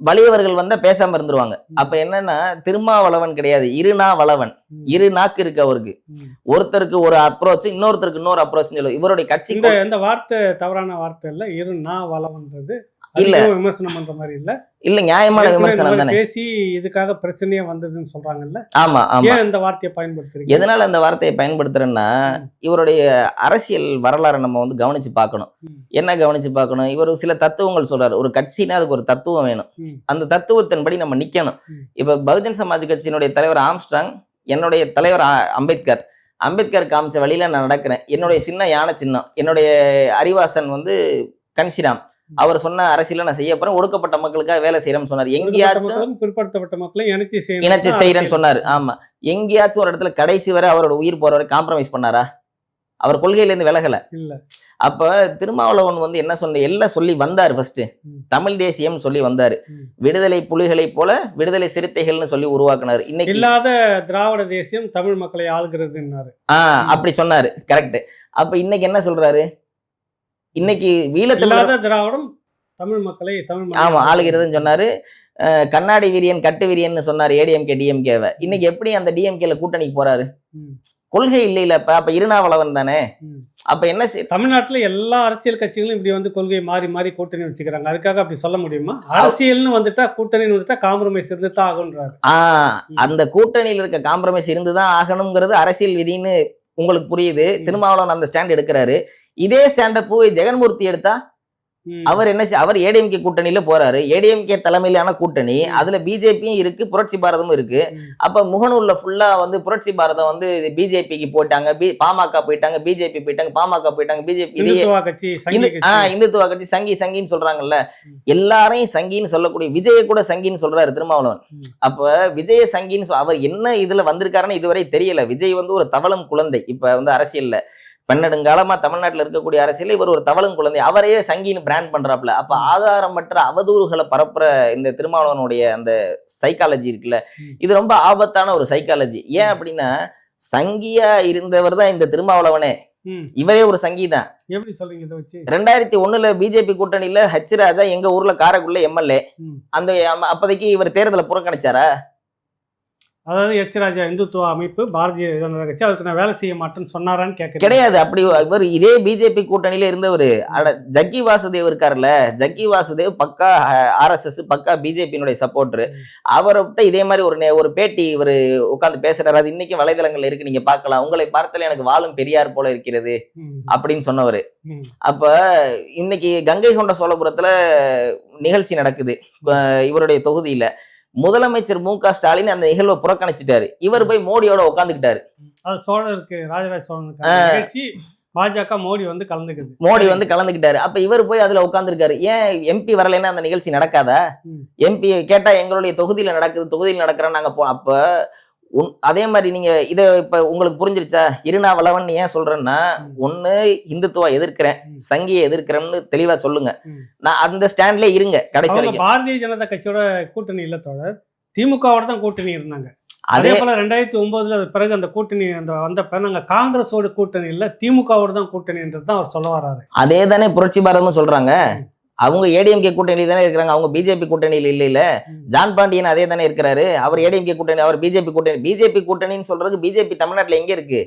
வலியவர்கள் வந்தா பேசாம இருந்துருவாங்க. அப்ப என்னன்னா திருமாவளவன் கிடையாது, இருநாவளவன். இரு நாக்கு இருக்கு அவருக்கு. ஒருத்தருக்கு ஒரு அப்ரோச், இன்னொருத்தருக்கு இன்னொரு அப்ரோச் சொல்லுவோம். இவருடைய கட்சி இந்த வார்த்தை தவறான வார்த்தை இல்ல, இருநாவளவன்றது இல்ல விமர்சனம் பண்ற மாதிரி இல்ல நியாயமான விமர்சனம் தானே. பேசி இதுக்காக பிரச்சனையே வந்ததுன்னு சொல்றாங்கல்ல. ஆமா ஆமா, ஏன் இந்த வார்த்தையை பயன்படுத்துறீங்க? எதனால அந்த வார்த்தையை பயன்படுத்துறேன்னா, இவருடைய அரசியல் வரலாறை நம்ம வந்து கவனிச்சு பார்க்கணும். என்ன கவனிச்சு பார்க்கணும்? இவர் சில தத்துவங்கள் சொல்றாரு. ஒரு கட்சினா அதுக்கு ஒரு தத்துவம் வேணும். அந்த தத்துவத்தின்படி நம்ம நிக்கணும். இப்ப பகுஜன் சமாஜ் கட்சியினுடைய தலைவர் ஆம்ஸ்ட்ராங், என்னுடைய தலைவர் அம்பேத்கர் காமிச்ச வழியில நான் நடக்கிறேன். என்னுடைய சின்னம் யானை சின்னம். என்னுடைய அறிவாசன் வந்து கன்சிராம், அவர் சொன்ன அரசியல நான் செய்ய போறேன், ஒடுக்கப்பட்ட மக்களுக்காக வேலை செய்யறேன்னு சொன்னார். எங்கேயாச்சும் பிற்படுத்தப்பட்ட மக்களை இணைச்சு செய்யறேன்னு சொன்னாரு. ஆமா, எங்கேயாச்சும் ஒரு இடத்துல கடைசி வரை அவரோட உயிர் போற வரை காம்ப்ரமைஸ் பண்ணாரா? அவர் கொள்கையில இருந்து விலகல. அப்ப திருமாவளவன் வந்து என்ன சொன்ன எல்லாம் சொல்லி வந்தாரு. ஃபர்ஸ்ட் தமிழ் தேசியம் சொல்லி வந்தாரு. விடுதலை புலிகளை போல விடுதலை சிறுத்தைகள்னு சொல்லி உருவாக்குனாரு. இன்னைக்கு இல்லாத திராவிட தேசியம் தமிழ் மக்களை ஆளுகிறதுன்னாரு. அப்படி சொன்னாரு. கரெக்ட். அப்ப இன்னைக்கு என்ன சொல்றாரு? இன்னைக்கு ஈழத்தில்லாத திராவிடம் தமிழ் மக்களை ஆளுகிறதுன்னு சொன்னாரு. கண்ணாடி வீரியன் கட்டு வீரியன்னு சொன்னாரு ஏடிஎம்கே டிஎம்கேவை. இன்னைக்கு எப்படி அந்த டிஎம்கேல கூட்டணிக்கு போறாரு? கொள்கை இல்ல. அப்ப இருநாவளவன் தானே. அப்ப என்ன தமிழ்நாட்டுல எல்லா அரசியல் கட்சிகளும் இப்படி வந்து கொள்கை மாறி மாறி கூட்டணி வச்சுக்கிறாங்க. அதுக்காக அப்படி சொல்ல முடியுமா? அரசியல்னு வந்துட்டா கூட்டணின்னு வந்துட்டா காம்ப்ரமைஸ் இருந்துதான் ஆகுன்றாரு. அந்த கூட்டணியில் இருக்க காம்ப்ரமைஸ் இருந்துதான் ஆகணுங்கிறது அரசியல் விதின்னு உங்களுக்கு புரியுது. திருமாவளவன் அந்த ஸ்டாண்ட் எடுக்கிறாரு. இதே ஸ்டாண்ட போய் ஜெகன்மூர்த்தி எடுத்தா அவர் என்ன, அவர் ஏடிஎம்கே கூட்டணியில போறாரு. ஏடிஎம்கே தலைமையிலான கூட்டணி, அதுல பிஜேபியும் இருக்கு, புரட்சி பாரதமும் இருக்கு. அப்ப முகநூல்ல ஃபுல்லா வந்து புரட்சி பாரதம் வந்து பிஜேபிக்கு போயிட்டாங்க, பாமக போயிட்டாங்க, பிஜேபி போயிட்டாங்க, பாமக போயிட்டாங்க, பிஜேபி இந்துத்துவ கட்சி சங்கின்னு சொல்றாங்கல்ல. எல்லாரையும் சங்கின்னு சொல்லக்கூடிய விஜய கூட சங்கின்னு சொல்றாரு திருமாவளவன். அப்ப விஜய சங்கின்னு அவர் என்ன இதுல வந்திருக்காருன்னு இதுவரை தெரியல. விஜய் வந்து ஒரு தவளும் குழந்தை. இப்ப வந்து அரசியல்ல பன்னெடுங்காலமா தமிழ்நாட்டில் இருக்கக்கூடிய அரசியல் இவர் ஒரு தவளும் குழந்தை. அவரையே சங்கின்னு பிராண்ட் பண்றாப்புல. அப்ப ஆதாரமற்ற அவதூறுகளை பரப்புற இந்த திருமாவளவனுடைய அந்த சைக்காலஜி இருக்குல்ல, இது ரொம்ப ஆபத்தான ஒரு சைக்காலஜி. ஏன் அப்படின்னா, சங்கியா இருந்தவர் தான் இந்த திருமாவளவனே. இவரே ஒரு சங்கி தான். எப்படி சொல்றீங்க இதை வச்சு? 2001 பிஜேபி கூட்டணியில ஹெச் ராஜா எங்க ஊர்ல காரைக்குள்ள எம்எல்ஏ. அந்த அப்போதைக்கு இவர் தேர்தலை புறக்கணிச்சாரா? அதாவது எச் ராஜா இந்துத்துவ அமைப்பு பாரதிய ஜனதா கட்சி அவருக்கு நான் வேலை செய்ய மாட்டேன்னு சொன்னாரான்னு கேட்க கிடையாது. அப்படி இவர் இதே பிஜேபி கூட்டணியில இருந்தவர். ஜக்கி வாசுதேவ் இருக்காருல்ல, ஜக்கி வாசுதேவ் பக்கா RSS பக்கா பிஜேபியினுடைய சப்போர்டர். அவர்கிட்ட இதே மாதிரி ஒரு பேட்டி இவர் உட்கார்ந்து பேசுறாரு. அது இன்னைக்கு வலைதளங்கள்ல இருக்கு, நீங்க பார்க்கலாம். உங்களை பார்த்தாலே எனக்கு வாழும் பெரியார் போல இருக்கிறது அப்படின்னு சொன்னவர். அப்ப இன்னைக்கு கங்கை கொண்ட சோழபுரத்துல நிகழ்ச்சி நடக்குது இவருடைய தொகுதியில. முதலமைச்சர் மு.க. ஸ்டாலின் அந்த நிகழ்வை புறக்கணிச்சிட்டாரு. இவர் போய் மோடியோட உட்காந்துக்கிட்டாரு. சோழருக்கு ராஜராஜ சோழனுக்கு பாஜக மோடி வந்து கலந்துக்கிட்டாரு. அப்ப இவர் போய் அதுல உட்காந்துருக்காரு. ஏன் எம்பி வரலைன்னா அந்த நிகழ்ச்சி நடக்காதா? எம்பி கேட்டா எங்களுடைய தொகுதியில நடக்கிறோம் நாங்க அப்ப அதே மாதிரி நீங்க இதை இப்ப உங்களுக்கு புரிஞ்சிருச்சா? இருநாவலவன் ஏன் சொல்றேன்னா, ஒண்ணு இந்துத்துவ எதிர்க்கிறேன், சங்கியை எதிர்க்கிறேன்னு தெளிவா சொல்லுங்க. நான் அந்த ஸ்டாண்ட்ல இருங்க கடைசி வரைக்கும். பாரதிய ஜனதா கட்சியோட கூட்டணி இல்ல தோழர், திமுகவோட தான் கூட்டணி இருந்தாங்க. அதே போல 2009 பிறகு அந்த கூட்டணி வந்த நாங்க காங்கிரஸோட கூட்டணி இல்ல, திமுகவோட தான் கூட்டணின்றது தான் அவர் சொல்ல வர்றாரு. அதே தானே புரட்சி பாரதம் சொல்றாங்க. அவங்க ஏடிஎம்கே கூட்டணியில தானே இருக்கிறாங்க, அவங்க பிஜேபி கூட்டணியில இல்ல. ஜான் பாண்டியன் அதே தானே இருக்கிறாரு, அவர் ஏடிஎம்கே கூட்டணி, அவர் பிஜேபி கூட்டணின்னு சொல்றதுக்கு பிஜேபி தமிழ்நாட்டுல எங்க இருக்கு?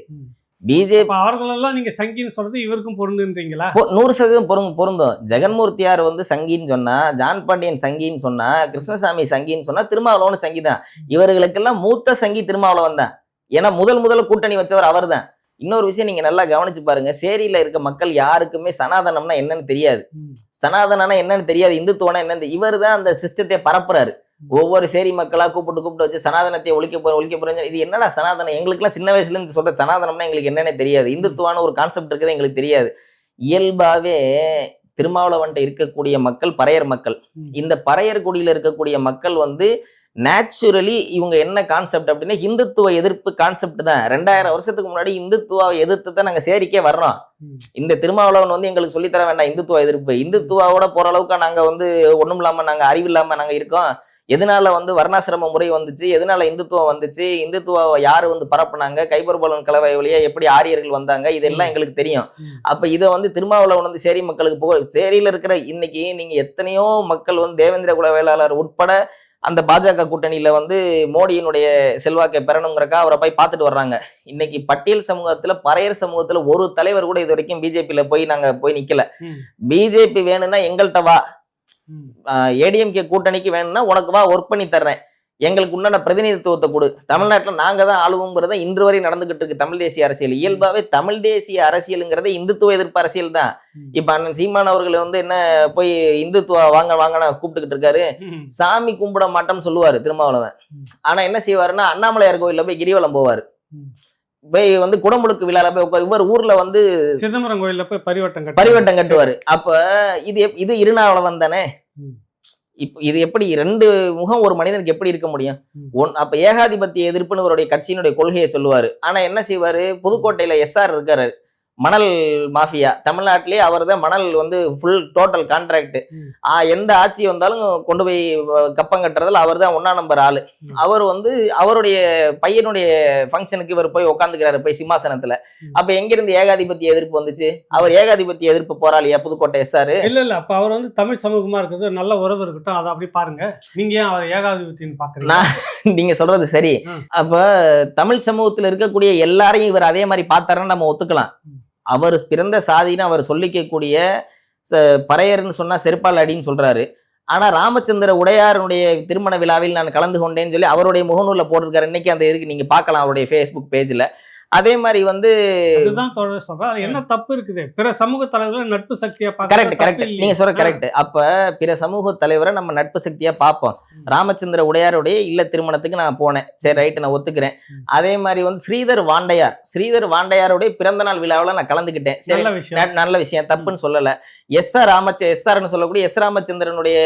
பிஜேபி அவர்களெல்லாம் நீங்க சங்கின்னு சொல்றது இவருக்கும் பொருந்துன்றீங்களா? 100% பொருந்தும். ஜெகன்மூர்த்தியார் வந்து சங்கின்னு சொன்னா, ஜான் பாண்டியன் சங்கின்னு சொன்னா, கிருஷ்ணசாமி சங்கின்னு சொன்னா, திருமாவளவன் சங்கி தான். இவர்களுக்கெல்லாம் மூத்த சங்கி திருமாவளவன் தான். ஏன்னா முதல்ல கூட்டணி வச்சவர் அவர் தான். இன்னொரு விஷயம் நீங்க நல்லா கவனிச்சு பாருங்க, சேரியில இருக்க மக்கள் யாருக்குமே சனாதனம்னா என்னன்னு தெரியாது, சனாதனம்னா என்னன்னு தெரியாது, இந்துத்துவனா என்னன்னு. இவர் தான் அந்த சிஸ்டத்தை பரப்புறாரு. ஒவ்வொரு சேரி மக்களா கூப்பிட்டு வச்சு சனாதனத்தை ஒழிக்க போறேன். இது என்னடா சனாதனம்? எங்களுக்குலாம் சின்ன வயசுல இருந்து சொல்ற சனாதனம்னா எங்களுக்கு என்னன்னு தெரியாது, இந்துத்துவான ஒரு கான்செப்ட் இருக்குது எங்களுக்கு தெரியாது. இயல்பாவே திருமாவளவன்ட்ட இருக்கக்கூடிய மக்கள் பறையர் மக்கள். இந்த பறையர் குடியில இருக்கக்கூடிய மக்கள் வந்து நேச்சுரலி இவங்க என்ன கான்செப்ட் அப்படின்னா இந்துத்துவ எதிர்ப்பு கான்செப்ட் தான். 2000 வருஷத்துக்கு முன்னாடி இந்துத்துவ எதிர்த்து தான் நாங்க சேரிக்கே வர்றோம். இந்த திருமாவளவன் வந்து எங்களுக்கு சொல்லித்தர வேண்டாம் இந்துத்துவ எதிர்ப்பு. இந்துத்துவாவோட போற அளவுக்கு நாங்க வந்து ஒண்ணும் இல்லாம நாங்க அறிவில்லாம நாங்க இருக்கோம். எதனால வந்து வர்ணாசிரம முறை வந்துச்சு, எதனால இந்துத்துவம் வந்துச்சு, இந்துத்துவாவை யாரு வந்து பரப்புனாங்க, கைபர் பலன் கலவை வழியா எப்படி ஆரியர்கள் வந்தாங்க, இதெல்லாம் எங்களுக்கு தெரியும். அப்ப இதை வந்து திருமாவளவன் வந்து சேரி மக்களுக்கு சேரியில இருக்கிற இன்னைக்கு நீங்க எத்தனையோ மக்கள் வந்து தேவேந்திர குல வேளாளர் உட்பட அந்த பாஜக கூட்டணியில வந்து மோடியினுடைய செல்வாக்கை பெறணுங்கிறக்கா அவரை போய் பார்த்துட்டு வர்றாங்க. இன்னைக்கு பட்டியல் சமூகத்துல பறையர் சமூகத்துல ஒரு தலைவர் கூட இது வரைக்கும் பிஜேபியில நாங்க போய் நிக்கல. பிஜேபி வேணும்னா எங்கள்கிட்ட வா, ஏடிஎம்கே கூட்டணிக்கு வேணும்னா உனக்கு வா, ஒர்க் பண்ணி தர்றேன், எங்களுக்கு உண்டான பிரதிநிதித்துவத்தை கொடு, தமிழ்நாட்டில் நாங்க தான் ஆளுவோங்கிறத இன்று வரை நடந்துகிட்டு இருக்கு தமிழ் தேசிய அரசியல். இயல்பாவே தமிழ் தேசிய அரசியலுங்கிறத இந்துத்துவ எதிர்ப்பு அரசியல் தான். இப்ப அண்ணன் சீமான் அவர்கள் வந்து என்ன போய் இந்துத்துவ வாங்கன்னு கூப்பிட்டுக்கிட்டு இருக்காரு. சாமி கும்பிட மாட்டோம்னு சொல்லுவாரு திருமாவளவன். ஆனா என்ன செய்வாருன்னா அண்ணாமலையார் கோயில்ல போய் கிரிவலம் போவாரு, போய் வந்து குடமுழுக்கு விழால போய் உட்காரு. இவர் ஊர்ல வந்து சிதம்பரம் கோயில்ல போய் பரிவட்டம் கட்டுவாரு. அப்ப இது இருநாவளவன் தானே. இப்போ இது எப்படி ரெண்டு முகம் ஒரு மனிதனுக்கு எப்படி இருக்க முடியும்? அப்ப ஏகாதிபத்திய எதிர்ப்புன்னு அவருடைய கட்சியினுடைய கொள்கையை சொல்லுவாரு. ஆனா என்ன செய்வாரு, புதுக்கோட்டையில SR இருக்காரு, மணல் மாஃபியா, தமிழ்நாட்டிலேயே அவர் தான் மணல் வந்து ஃபுல் டோட்டல் கான்ட்ராக்ட். எந்த ஆட்சி வந்தாலும் கொண்டு போய் கப்பம் கட்டுறதுல அவர் தான் 1ஆம் நம்பர் ஆளு. அவர் வந்து அவருடைய பையனுடைய ஃபங்க்ஷனுக்கு இவர் போய் உட்காந்துக்கிறாரு போய் சிம்மாசனத்துல. அப்ப எங்கிருந்து ஏகாதிபத்திய எதிர்ப்பு வந்துச்சு? அவர் ஏகாதிபத்திய எதிர்ப்பு போராளியா புதுக்கோட்டை SR? இல்ல அப்ப அவர் வந்து தமிழ் சமூகமா இருக்குது, நல்ல உறவு இருக்கட்டும், அதை அப்படி பாருங்க. நீங்க ஏன் அவர் ஏகாதிபத்தியம் பாக்குறீங்க? நீங்க சொல்றது சரி. அப்ப தமிழ் சமூகத்துல இருக்கக்கூடிய எல்லாரையும் இவர் அதே மாதிரி பார்த்தாருன்னு நம்ம ஒத்துக்கலாம். அவர் பிறந்த சாதின்னு அவர் சொல்லிக்கக்கூடிய பறையர்னு சொன்னா செருப்பால் அடின்னு சொல்றாரு. ஆனா ராமச்சந்திர உடையாருடைய திருமண விழாவில் நான் கலந்து கொண்டேன்னு சொல்லி அவருடைய முகநூல்ல போட்டிருக்காரு. இன்னைக்கு அந்த இருக்கு, நீங்க பார்க்கலாம் அவருடைய Facebook பேஜ்ல. அதே மாதிரி வந்து என்ன தப்பு இருக்குது? பிற சமூக தலைவர்களை நட்பு சக்தியா கரெக்ட் நீங்க சொல்ற கரெக்ட். அப்ப பிற சமூக தலைவரை நம்ம நட்பு சக்தியா பார்ப்போம். ராமச்சந்திர உடையாருடைய இல்ல திருமணத்துக்கு நான் போனேன், சரி ரைட்டு நான் ஒத்துக்கிறேன். அதே மாதிரி வந்து ஸ்ரீதர் வாண்டையாருடைய பிறந்த நாள் விழாவில் நான் கலந்துக்கிட்டேன், சரி நல்ல விஷயம், தப்புன்னு சொல்லல. எஸ்ஆர்னு சொல்லக்கூடிய எஸ் ராமச்சந்திரனுடைய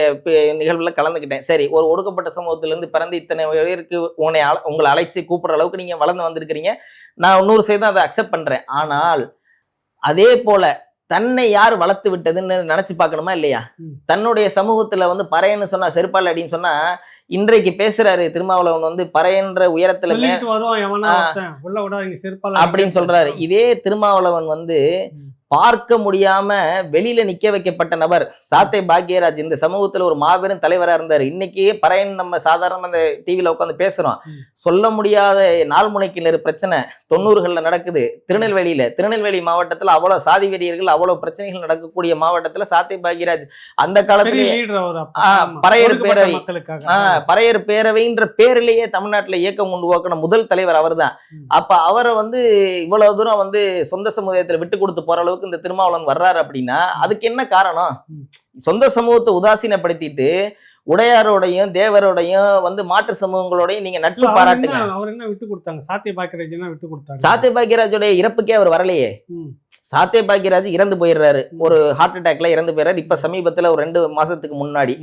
நிகழ்வுல கலந்துக்கிட்டேன். சரி, ஒரு ஒடுக்கப்பட்ட சமூகத்திலிருந்து பிறந்து இத்தனை பேருக்கு உங்களை அழைச்சி கூப்பிடுற அளவுக்கு நீங்க வளர்ந்து வந்திருக்கிறீங்க, நான் 100% அதை அக்செப்ட் பண்றேன். ஆனால் அதே போல தன்னை யார் வளர்த்து விட்டதுன்னு நினைச்சு பார்க்கணுமா இல்லையா? தன்னுடைய சமூகத்துல வந்து பறையன்னு சொன்னா செருப்பால் அடின்னு சொன்னா இன்றைக்கு பேசுறாரு திருமாவளவன் வந்து பறையன்ற உயரத்துல அப்படின்னு சொல்றாரு. இதே திருமாவளவன் வந்து பார்க்க முடியாம வெளியில நிக்க வைக்கப்பட்ட நபர் சாத்தை பாக்யராஜ். இந்த சமூகத்துல ஒரு மாபெரும் தலைவரா இருந்தாரு. இன்னைக்கு பறையன் நம்ம சாதாரண அந்த டிவில உட்காந்து பேசுறோம். சொல்ல முடியாத நாள் முனைக்கிணறு பிரச்சனை 90கள்ல நடக்குது திருநெல்வேலி மாவட்டத்துல. அவ்வளவு சாதி வெறியர்கள், அவ்வளவு பிரச்சனைகள் நடக்கக்கூடிய மாவட்டத்துல சாத்தை பாக்யராஜ் அந்த காலத்திலேயே பறையர் பேரவைன்ற பேரிலேயே தமிழ்நாட்டுல இயக்கம் கொண்டு போக்கின முதல் தலைவர் அவர் தான். அப்ப அவரை இவ்வளவு தூரம் சொந்த சமுதாயத்துல விட்டு கொடுத்து போற அளவுக்கு இந்த திருமாவளவன் வர்றாரு அப்படின்னா அதுக்கு என்ன காரணம்? சொந்த சமூகத்தை உதாசீனப்படுத்திட்டு உடையாரோடையும் தேவரோடையும் மாற்று சமூகங்களோடையும் நீங்க நட்பு பாராட்டுங்க. அவர் என்ன விட்டு கொடுத்தாங்க? சாத்தை பாக்யராஜ் சாத்தை பாக்யராஜோடைய இறப்புக்கே அவர் வரலையே. சாத்தை பாக்யராஜ் இறந்து போயிடுறாரு, ஒரு ஹார்ட் அட்டாக்ல இறந்து போயிடுறாரு. இப்ப சமீபத்துல ஒரு 2 மாசத்துக்கு முன்னாடி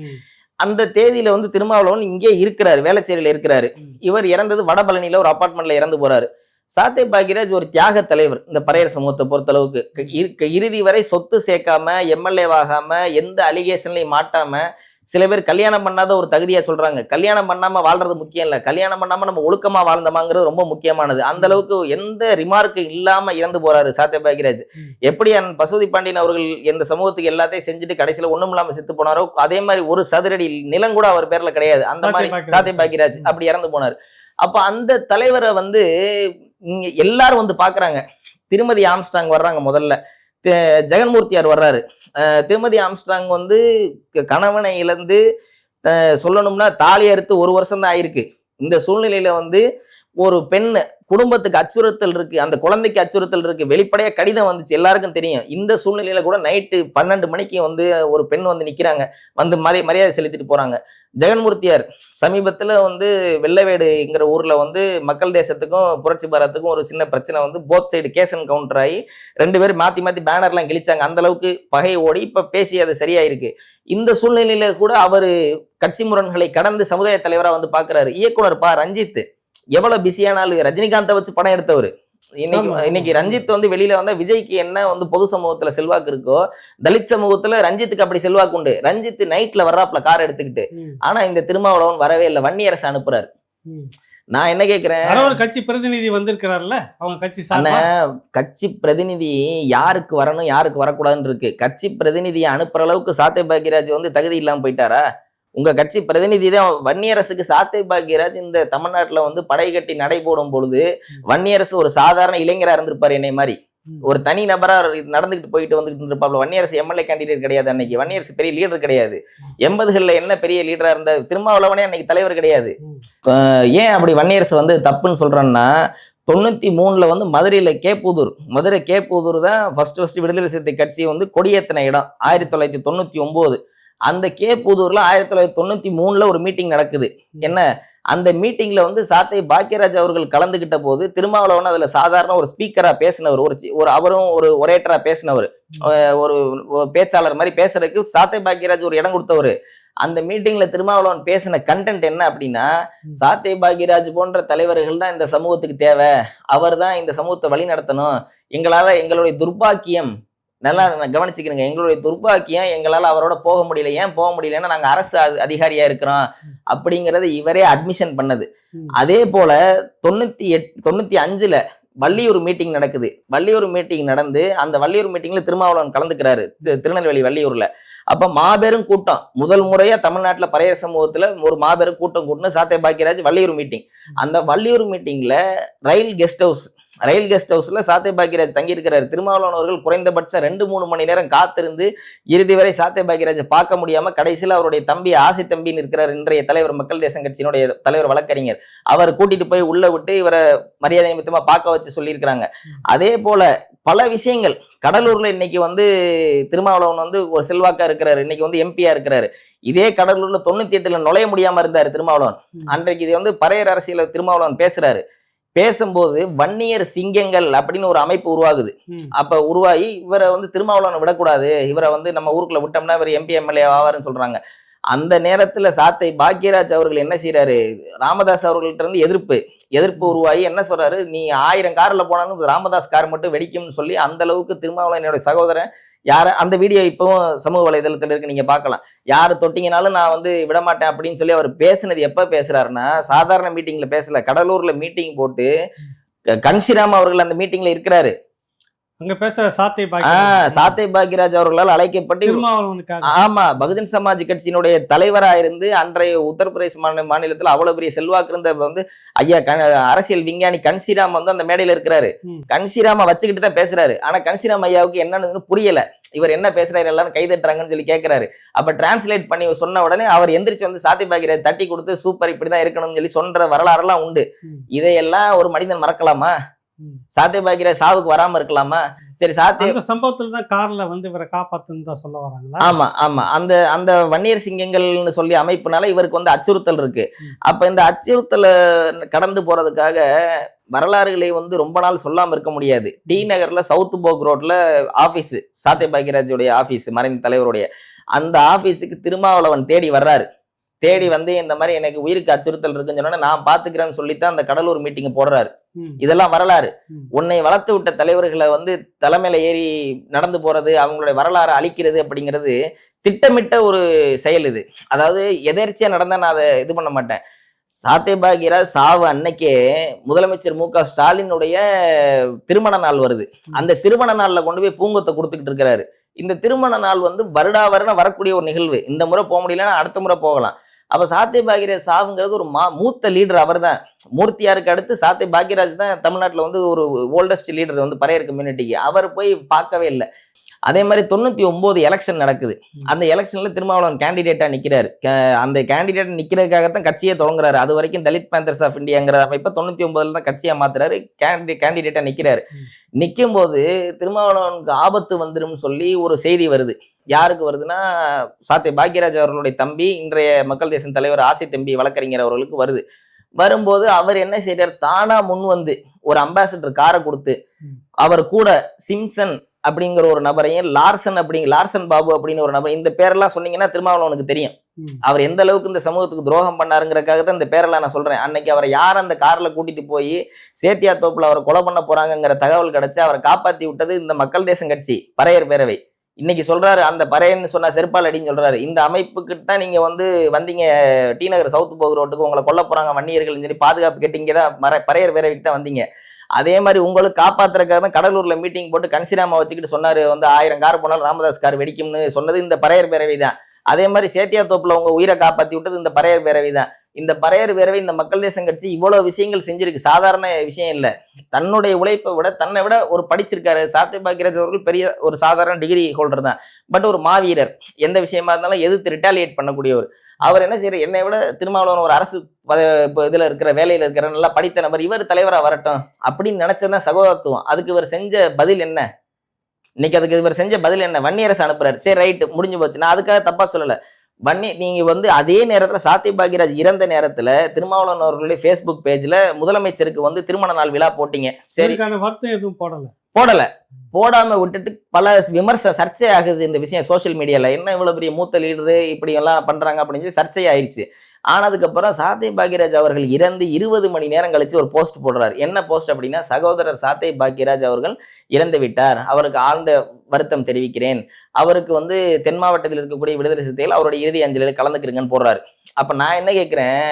அந்த தேதியில திருமாவளவன் இங்கே இருக்கிறாரு, வேளச்சேரியில இருக்கிறாரு. இவர் இறந்தது வடபழனியில ஒரு அபார்ட்மெண்ட்ல இறந்து போறாரு. சாத்தை பாக்யராஜ் ஒரு தியாக தலைவர். இந்த பறையர் சமூகத்தை பொறுத்த அளவுக்கு இறுதி வரை சொத்து சேர்க்காம, எம்எல்ஏவாகாம, எந்த அலிகேஷன்லையும் மாட்டாம, சில பேர் கல்யாணம் பண்ணாத ஒரு தகுதியா சொல்றாங்க. கல்யாணம் பண்ணாம வாழ்றது முக்கியம் இல்ல, கல்யாணம் பண்ணாம நம்ம ஒழுக்கமா வாழ்ந்தமாங்கிறது ரொம்ப முக்கியமானது. அந்த அளவுக்கு எந்த ரிமார்க்கு இல்லாம இறந்து போறாரு சாத்தை பாக்யராஜ். எப்படி பசுபதி பாண்டியன் அவர்கள் எந்த சமூகத்துக்கு எல்லாத்தையும் செஞ்சுட்டு கடைசியில ஒண்ணும் இல்லாம செத்து போனாரோ, அதே மாதிரி ஒரு சதுரடி நிலம் கூட அவர் பேர்ல கிடையாது. அந்த மாதிரி சாத்தை பாக்யராஜ் அப்படி இறந்து போனார். அப்ப அந்த தலைவரை இங்க எல்லாரும் பாக்குறாங்க. திருமதி ஆம்ஸ்ட்ராங் வர்றாங்க, முதல்ல ஜெகன்மூர்த்தியார் வர்றாரு. திருமதி ஆம்ஸ்ட்ராங் கணவனை இழந்து சொல்லணும்னா தாலி அறுத்து 1 வருஷம் தான் ஆயிருக்கு. இந்த சூழ்நிலையில ஒரு பெண்ணு குடும்பத்துக்கு அச்சுறுத்தல் இருக்கு, அந்த குழந்தைக்கு அச்சுறுத்தல் இருக்கு, வெளிப்படையா கடிதம் வந்துச்சு, எல்லாருக்கும் தெரியும். இந்த சூழ்நிலையில கூட நைட்டு 12 மணிக்கு ஒரு பெண் நிக்கிறாங்க, மரியாதை செலுத்திட்டு போறாங்க. ஜெகன்மூர்த்தியார் சமீபத்துல வெள்ளவேடுங்கிற ஊர்ல மக்கள் தேசத்துக்கும் புரட்சி பாரத்துக்கும் ஒரு சின்ன பிரச்சனை both side case and counter ஆகி 2 பேரும் மாத்தி பேனர்லாம் கிழிச்சாங்க. அந்த அளவுக்கு பகை ஓடி இப்ப பேசி அது சரியாயிருக்கு. இந்த சூழ்நிலையில கூட அவரு கட்சி முரண்களை கடந்து சமுதாய தலைவரா பாக்குறாரு. இயக்குனர் ரஞ்சித் எவ்வளவு பிஸியான ஆளு, ரஜினிகாந்தை வச்சு படம் எடுத்தவர். இன்னைக்கு ரஞ்சித் வெளியில விஜய்க்கு என்ன பொது சமூகத்துல செல்வாக்கு இருக்கோ, தலித் சமூகத்துல ரஞ்சித்துக்கு அப்படி செல்வாக்கு உண்டு. ரஞ்சித் நைட்ல வர்றாப்ல கார் எடுத்துக்கிட்டு. ஆனா இந்த திருமாவளவன் வரவே இல்லை, வன்னியரசு அனுப்புறாரு. நான் என்ன கேக்குறேன், கட்சி பிரதிநிதி வந்திருக்கிறார்ல, அவங்க கட்சி பிரதிநிதி யாருக்கு வரணும் யாருக்கு வரக்கூடாதுன்னு இருக்கு. கட்சி பிரதிநிதியை அனுப்புற அளவுக்கு சாத்தை பாக்யராஜ் தகுதி இல்லாம போயிட்டாரா? உங்க கட்சி பிரதிநிதி தான் வன்னியரசுக்கு. சாத்தை பாக்யராஜ் இந்த தமிழ்நாட்டுல படை கட்டி நடை போடும் பொழுது வன்னியரசு ஒரு சாதாரண இளைஞரா இருந்திருப்பாரு, என்னை மாதிரி ஒரு தனி நபரா நடந்துகிட்டு போயிட்டு வந்துகிட்டு இருப்பாப்ல. வன்னியரசு எம்எல்ஏ கேண்டிடேட் கிடையாது அன்னைக்கு. வன்னியரசு பெரிய லீடர் கிடையாது. 80கள்ல என்ன பெரிய லீடரா இருந்த திருமாவளவனே அன்னைக்கு தலைவர் கிடையாது. ஏன் அப்படி வன்னியரசு தப்புன்னு சொல்றேன்னா, 93ல மதுரை கேப்பூதூர் தான் ஃபர்ஸ்ட் விடுதலை சிறுத்தை கட்சி கொடியேத்தின இடம். 1999 அந்த கேப்பூதூர்ல 1993ல ஒரு மீட்டிங் நடக்குது. என்ன அந்த மீட்டிங்ல சாத்தை பாக்யராஜ் அவர்கள் கலந்துகிட்ட போது திருமாவளவன் அதுல சாதாரண ஒரு ஸ்பீக்கரா பேசினவர், அவரும் ஒரு ஒரேட்டரா பேசினவர், ஒரு பேச்சாளர் மாதிரி பேசுறதுக்கு சாத்தை பாக்யராஜ் ஒரு இடம் கொடுத்தவர். அந்த மீட்டிங்ல திருமாவளவன் பேசின கண்டென்ட் என்ன அப்படின்னா, சாத்தை பாக்யராஜ் போன்ற தலைவர்கள் தான் இந்த சமூகத்துக்கு தேவை, அவர் தான் இந்த சமூகத்தை வழி நடத்தணும். எங்களுடைய துர்பாக்கியம், நல்லா கவனிச்சுக்கிறீங்க, எங்களுடைய துர்பாக்கியம் எங்களால் அவரோட போக முடியல. ஏன் போக முடியலன்னா நாங்க அரசு அதிகாரியா இருக்கிறோம் அப்படிங்கறது இவரே அட்மிஷன் பண்ணது. அதே போல 95ல வள்ளியூர் மீட்டிங் நடக்குது. வள்ளியூர் மீட்டிங் நடந்து அந்த வள்ளியூர் மீட்டிங்ல திருமாவளவன் கலந்துக்கிறாரு, திருநெல்வேலி வள்ளியூர்ல. அப்ப மாபெரும் கூட்டம், முதல் முறையா தமிழ்நாட்டுல பறையர் சமூகத்துல ஒரு மாபெரும் கூட்டம் கூட்டின சாத்தை பாக்யராஜ் வள்ளியூர் மீட்டிங். அந்த வள்ளியூர் மீட்டிங்ல ரயில் கெஸ்ட் ஹவுஸ்ல சாத்தை பாக்யராஜ் தங்கியிருக்கிறார். திருமாவளவன் அவர்கள் குறைந்தபட்சம் 2-3 மணி நேரம் காத்திருந்து இறுதி வரை சாத்தை பாக்யராஜ் பார்க்க முடியாம கடைசியில் அவருடைய தம்பி ஆசி தம்பின்னு இருக்கிறார், இன்றைய தலைவர் மக்கள் தேசம் கட்சியினுடைய தலைவர் வழக்கறிஞர், அவர் கூட்டிட்டு போய் உள்ள விட்டு இவரை மரியாதை நிமித்தமா பார்க்க வச்சு சொல்லியிருக்கிறாங்க. அதே போல பல விஷயங்கள். கடலூர்ல இன்னைக்கு திருமாவளவன் ஒரு செல்வாக்கா இருக்கிறாரு, இன்னைக்கு எம்பியா இருக்கிறாரு. இதே கடலூர்ல 98ல நுழைய முடியாம இருந்தாரு திருமாவளவன். அன்றைக்கு இது பறையர் அரசியல திருமாவளவன் பேசுறாரு. பேசும்போது வன்னியர் சிங்கங்கள் அப்படின்னு ஒரு அமைப்பு உருவாகுது. அப்ப உருவாகி இவரை திருமாவளவனை விடக்கூடாது, இவரை நம்ம ஊருக்குள்ள விட்டோம்னா இவர் எம்பி எம்எல்ஏ ஆவாருன்னு சொல்றாங்க. அந்த நேரத்துல சாத்தை பாக்யராஜ் அவர்கள் என்ன செய்யறாரு, ராமதாஸ் அவர்கள்ட்ட இருந்து எதிர்ப்பு உருவாகி என்ன சொல்றாரு, நீ 1000 கார்ல போனாலும் ராமதாஸ் கார் மட்டும் வெடிக்கும்னு சொல்லி அந்த அளவுக்கு திருமாவளவன் என்னுடைய சகோதரன் யார அந்த வீடியோ இப்பவும் சமூக வலைதளத்துல இருக்கு, நீங்க பார்க்கலாம். யாரு தொட்டிங்கனாலும் நான் விடமாட்டேன் அப்படின்னு சொல்லி அவர் பேசுனது எப்ப பேசுறாருன்னா, சாதாரண மீட்டிங்ல பேசல, கடலூர்ல மீட்டிங் போட்டு கன்ஷிராம் அவர்கள் அந்த மீட்டிங்ல இருக்கிறாரு. அங்க பேசுற சாத்தை சாத்தை பாக்கியராஜ் அவர்களால் அழைக்கப்பட்டு திருமாவளவனுக்காக ஆமா பகுஜன் சமாஜ் கட்சியினுடைய தலைவரா இருந்து அன்றைய உத்தரப்பிரதேச மாநிலத்துல அவ்வளவு பெரிய செல்வாக்கு இருந்த வந்து ஐயா அரசியல் விஞ்ஞானி கன்சிராம் வந்து அந்த மேடையில இருக்கிறாரு. கன்சிராம வச்சுக்கிட்டு தான் பேசுறாரு. ஆனா கன்சிராம் ஐயாவுக்கு என்னன்னு புரியல. இவர் என்ன பேசுறாரு, எல்லாரும் கைதட்டுறாங்கன்னு சொல்லி கேட்கிறாரு. அப்ப டிரான்ஸ்லேட் பண்ணி சொன்ன உடனே அவர் எந்திரிச்சு வந்து சாத்தை பாக்கியராஜ் தட்டி கொடுத்து சூப்பர் இப்படிதான் இருக்கணும்னு சொல்லி சொல்ற வரலாறுலாம் உண்டு. இதையெல்லாம் ஒரு மனிதன் மறக்கலாமா? சாத்தை பாக்கியராஜ் சாவுக்கு வராம இருக்கலாமா? சரி, சாத்தை சம்பவத்துல தான் கார்ல வந்து இவரை காப்பாத்துன்னு தான் சொல்ல வராங்களா? ஆமா ஆமா, அந்த அந்த வன்னியர் சிங்கங்கள்னு சொல்லி அமைப்புனால இவருக்கு வந்து அச்சுறுத்தல் இருக்கு. அப்ப இந்த அச்சுறுத்தலை கடந்து போறதுக்காக வரலாறுகளை வந்து ரொம்ப நாள் சொல்லாம இருக்க முடியாது. டி நகர்ல சவுத் போக் ரோட்ல ஆபீஸ், சாத்தை பாக்கியராஜுடைய ஆபீஸ், மறைந்த தலைவருடைய அந்த ஆபீஸுக்கு திருமாவளவன் தேடி வர்றாரு. தேடி வந்து இந்த மாதிரி எனக்கு உயிருக்கு அச்சுறுத்தல் இருக்குன்னு சொன்னா நான் பாத்துக்கிறேன்னு சொல்லித்தான் அந்த கடலூர் மீட்டிங் போடுறாரு. இதெல்லாம் வரலாறு. உன்னை வளர்த்து விட்ட தலைவர்களை வந்து தலைமையில ஏறி நடந்து போறது, அவங்களுடைய வரலாறு அழிக்கிறது அப்படிங்கிறது திட்டமிட்ட ஒரு செயல். இது அதாவது எதேர்ச்சியா நடந்தா நான் அதை இது பண்ண மாட்டேன். சாத்தை பாக்கியராஜ் சாவு அன்னைக்கே முதலமைச்சர் மு க ஸ்டாலினுடைய திருமண நாள் வருது. அந்த திருமண நாள்ல கொண்டு போய் பூங்கொத்தை கொடுத்துக்கிட்டு இருக்கிறாரு. இந்த திருமண நாள் வந்து வருடா வருடம் வரக்கூடிய ஒரு நிகழ்வு. இந்த முறை போக முடியலன்னா அடுத்த முறை போகலாம். அப்ப சாத்தை பாக்கியராஜ் சாவுங்கிறது ஒரு மூத்த லீடர். அவர் தான் மூர்த்தியாருக்கு அடுத்து சாத்தை பாக்கியராஜ் தான் தமிழ்நாட்டில் வந்து ஒரு ஓல்டஸ்ட் லீடர் வந்து பறையர் கம்யூனிட்டிக்கு. அவர் போய் பார்க்கவே இல்லை. அதே மாதிரி 99 எலெக்ஷன் நடக்குது. அந்த எலெக்ஷன்ல திருமாவளவன் கேண்டிடேட்டா நிக்கிறாரு. அந்த கேண்டிடேட் நிக்கிறதுக்காகத்தான் கட்சியை தொடங்குறாரு. அது வரைக்கும் தலித் பேந்தர்ஸ் ஆஃப் இந்தியாங்கிற அமைப்பை 99 தான் கட்சியா மாத்துறாரு. கேண்டிடேட்டா நிக்கிறாரு. நிற்கும் போது திருமாவளவனுக்கு ஆபத்து வந்துடும் சொல்லி ஒரு செய்தி வருது. யாருக்கு வருதுன்னா சாத்தை பாக்கியராஜ் அவர்களுடைய தம்பி, இன்றைய மக்கள் தேசம் தலைவர் ஆசை தம்பி வழக்கறிஞர் அவர்களுக்கு வருது. வரும்போது அவர் என்ன செய்யறார், தானா முன் வந்து ஒரு அம்பாசிடர் காரை கொடுத்து அவர் கூட சிம்சன் அப்படிங்கிற ஒரு நபரையும் லார்சன் பாபு அப்படின்னு ஒரு நபர், இந்த பேரெல்லாம் சொன்னீங்கன்னா திருமாவளவனுக்கு தெரியும் அவர் எந்த அளவுக்கு இந்த சமூகத்துக்கு துரோகம் பண்ணாருங்கிறதுக்காக தான் இந்த பேரெல்லாம் நான் சொல்றேன். அன்னைக்கு அவரை யார் அந்த கார்ல கூட்டிட்டு போய் சேத்தியா தோப்புல அவரை கொலை பண்ண போறாங்கிற தகவல் கிடைச்சு அவரை காப்பாத்தி விட்டது இந்த மக்கள் தேசம் கட்சி பறையர் பேரவை. இன்னைக்கு சொல்றாரு அந்த பறையன்னு சொன்னா செருப்பால் அடின்னு சொல்றாரு. இந்த அமைப்புக்கு தான் நீங்க வந்து வந்தீங்க, டி நகர் சவுத் போக் ரோட்டுக்கு உங்களை கொல்ல போறாங்க வன்னியர்கள் சொல்லி பாதுகாப்பு கேட்டீங்க தான் பறையர் பேரவைக்கு தான் வந்தீங்க. அதே மாதிரி உங்களுக்கு காப்பாத்துறதுக்காக தான் கடலூர்ல மீட்டிங் போட்டு கன்சிராமா வச்சுக்கிட்டு சொன்னாரு வந்து 1000 கார் போனாலும் ராமதாஸ் கார் வெடிக்கும்னு சொன்னது இந்த பறையர் பேரவை தான். அதே மாதிரி சேத்தியா தோப்புல உங்க உயிரை காப்பாத்தி விட்டது இந்த பறையர் பேரவை தான். இந்த பறையர் பேரவை இந்த மக்கள் தேசம் கட்சி இவ்வளவு விஷயங்கள் செஞ்சிருக்கு. சாதாரண விஷயம் இல்லை. தன்னுடைய உழைப்பை விட தன்னை விட ஒரு படிச்சிருக்காரு. சாத்தை பாக்கியராஜ் அவர்கள் பெரிய ஒரு சாதாரண டிகிரி ஹோல்டர் தான். பட் ஒரு மாவீரர். எந்த விஷயமா இருந்தாலும் எதிர்த்து ரிட்டாலியேட் பண்ணக்கூடியவர். அவர் என்ன செய்யற, என்னை விட திருமாவளவன் ஒரு அரசு இதுல இருக்கிற வேலையில இருக்கிற நல்லா படித்த நபர், இவர் தலைவரா வரட்டும் அப்படின்னு நினைச்சதான் சகோதரத்துவம். அதுக்கு இவர் செஞ்ச பதில் என்ன? இன்னைக்கு அதுக்கு இவர் செஞ்ச பதில் என்ன? வன்னியரசு அனுப்புறாரு. சரி ரைட்டு, முடிஞ்சு போச்சு. நான் அதுக்காக தப்பா சொல்லல. நீங்க வந்து அதே நேரத்துல சாத்தை பாக்கியராஜ் இறந்த நேரத்துல திருமாவளவன் அவர்களுடைய Facebook பேஜ்ல முதலமைச்சருக்கு வந்து திருமண நாள் விழா போட்டீங்க. சரி, வார்த்தை எதுவும் போடல. போடாம விட்டுட்டு பல சர்ச்சை ஆகுது இந்த விஷயம் சோசியல் மீடியால. என்ன இவ்வளவு பெரிய மூத்த லீடரு இப்படி எல்லாம் பண்றாங்க அப்படின்னு சொல்லி சர்ச்சை ஆயிடுச்சு. ஆனதுக்கு சாத்தை பாக்கியராஜ் அவர்கள் இறந்து 20 மணி நேரம் கழிச்சு ஒரு போஸ்ட் போடுறாரு. என்ன போஸ்ட் அப்படின்னா, சகோதரர் சாத்தை பாக்கியராஜ் அவர்கள் இறந்து விட்டார், அவருக்கு ஆழ்ந்த வருத்தம் தெரிவிக்கிறேன், அவருக்கு வந்து தென் மாவட்டத்தில் இருக்கக்கூடிய விடுதலை சிறுத்தைகள் அவருடைய இறுதி அஞ்சலியில் கலந்துக்கிறீங்கன்னு போடுறாரு. அப்ப நான் என்ன கேட்கிறேன்,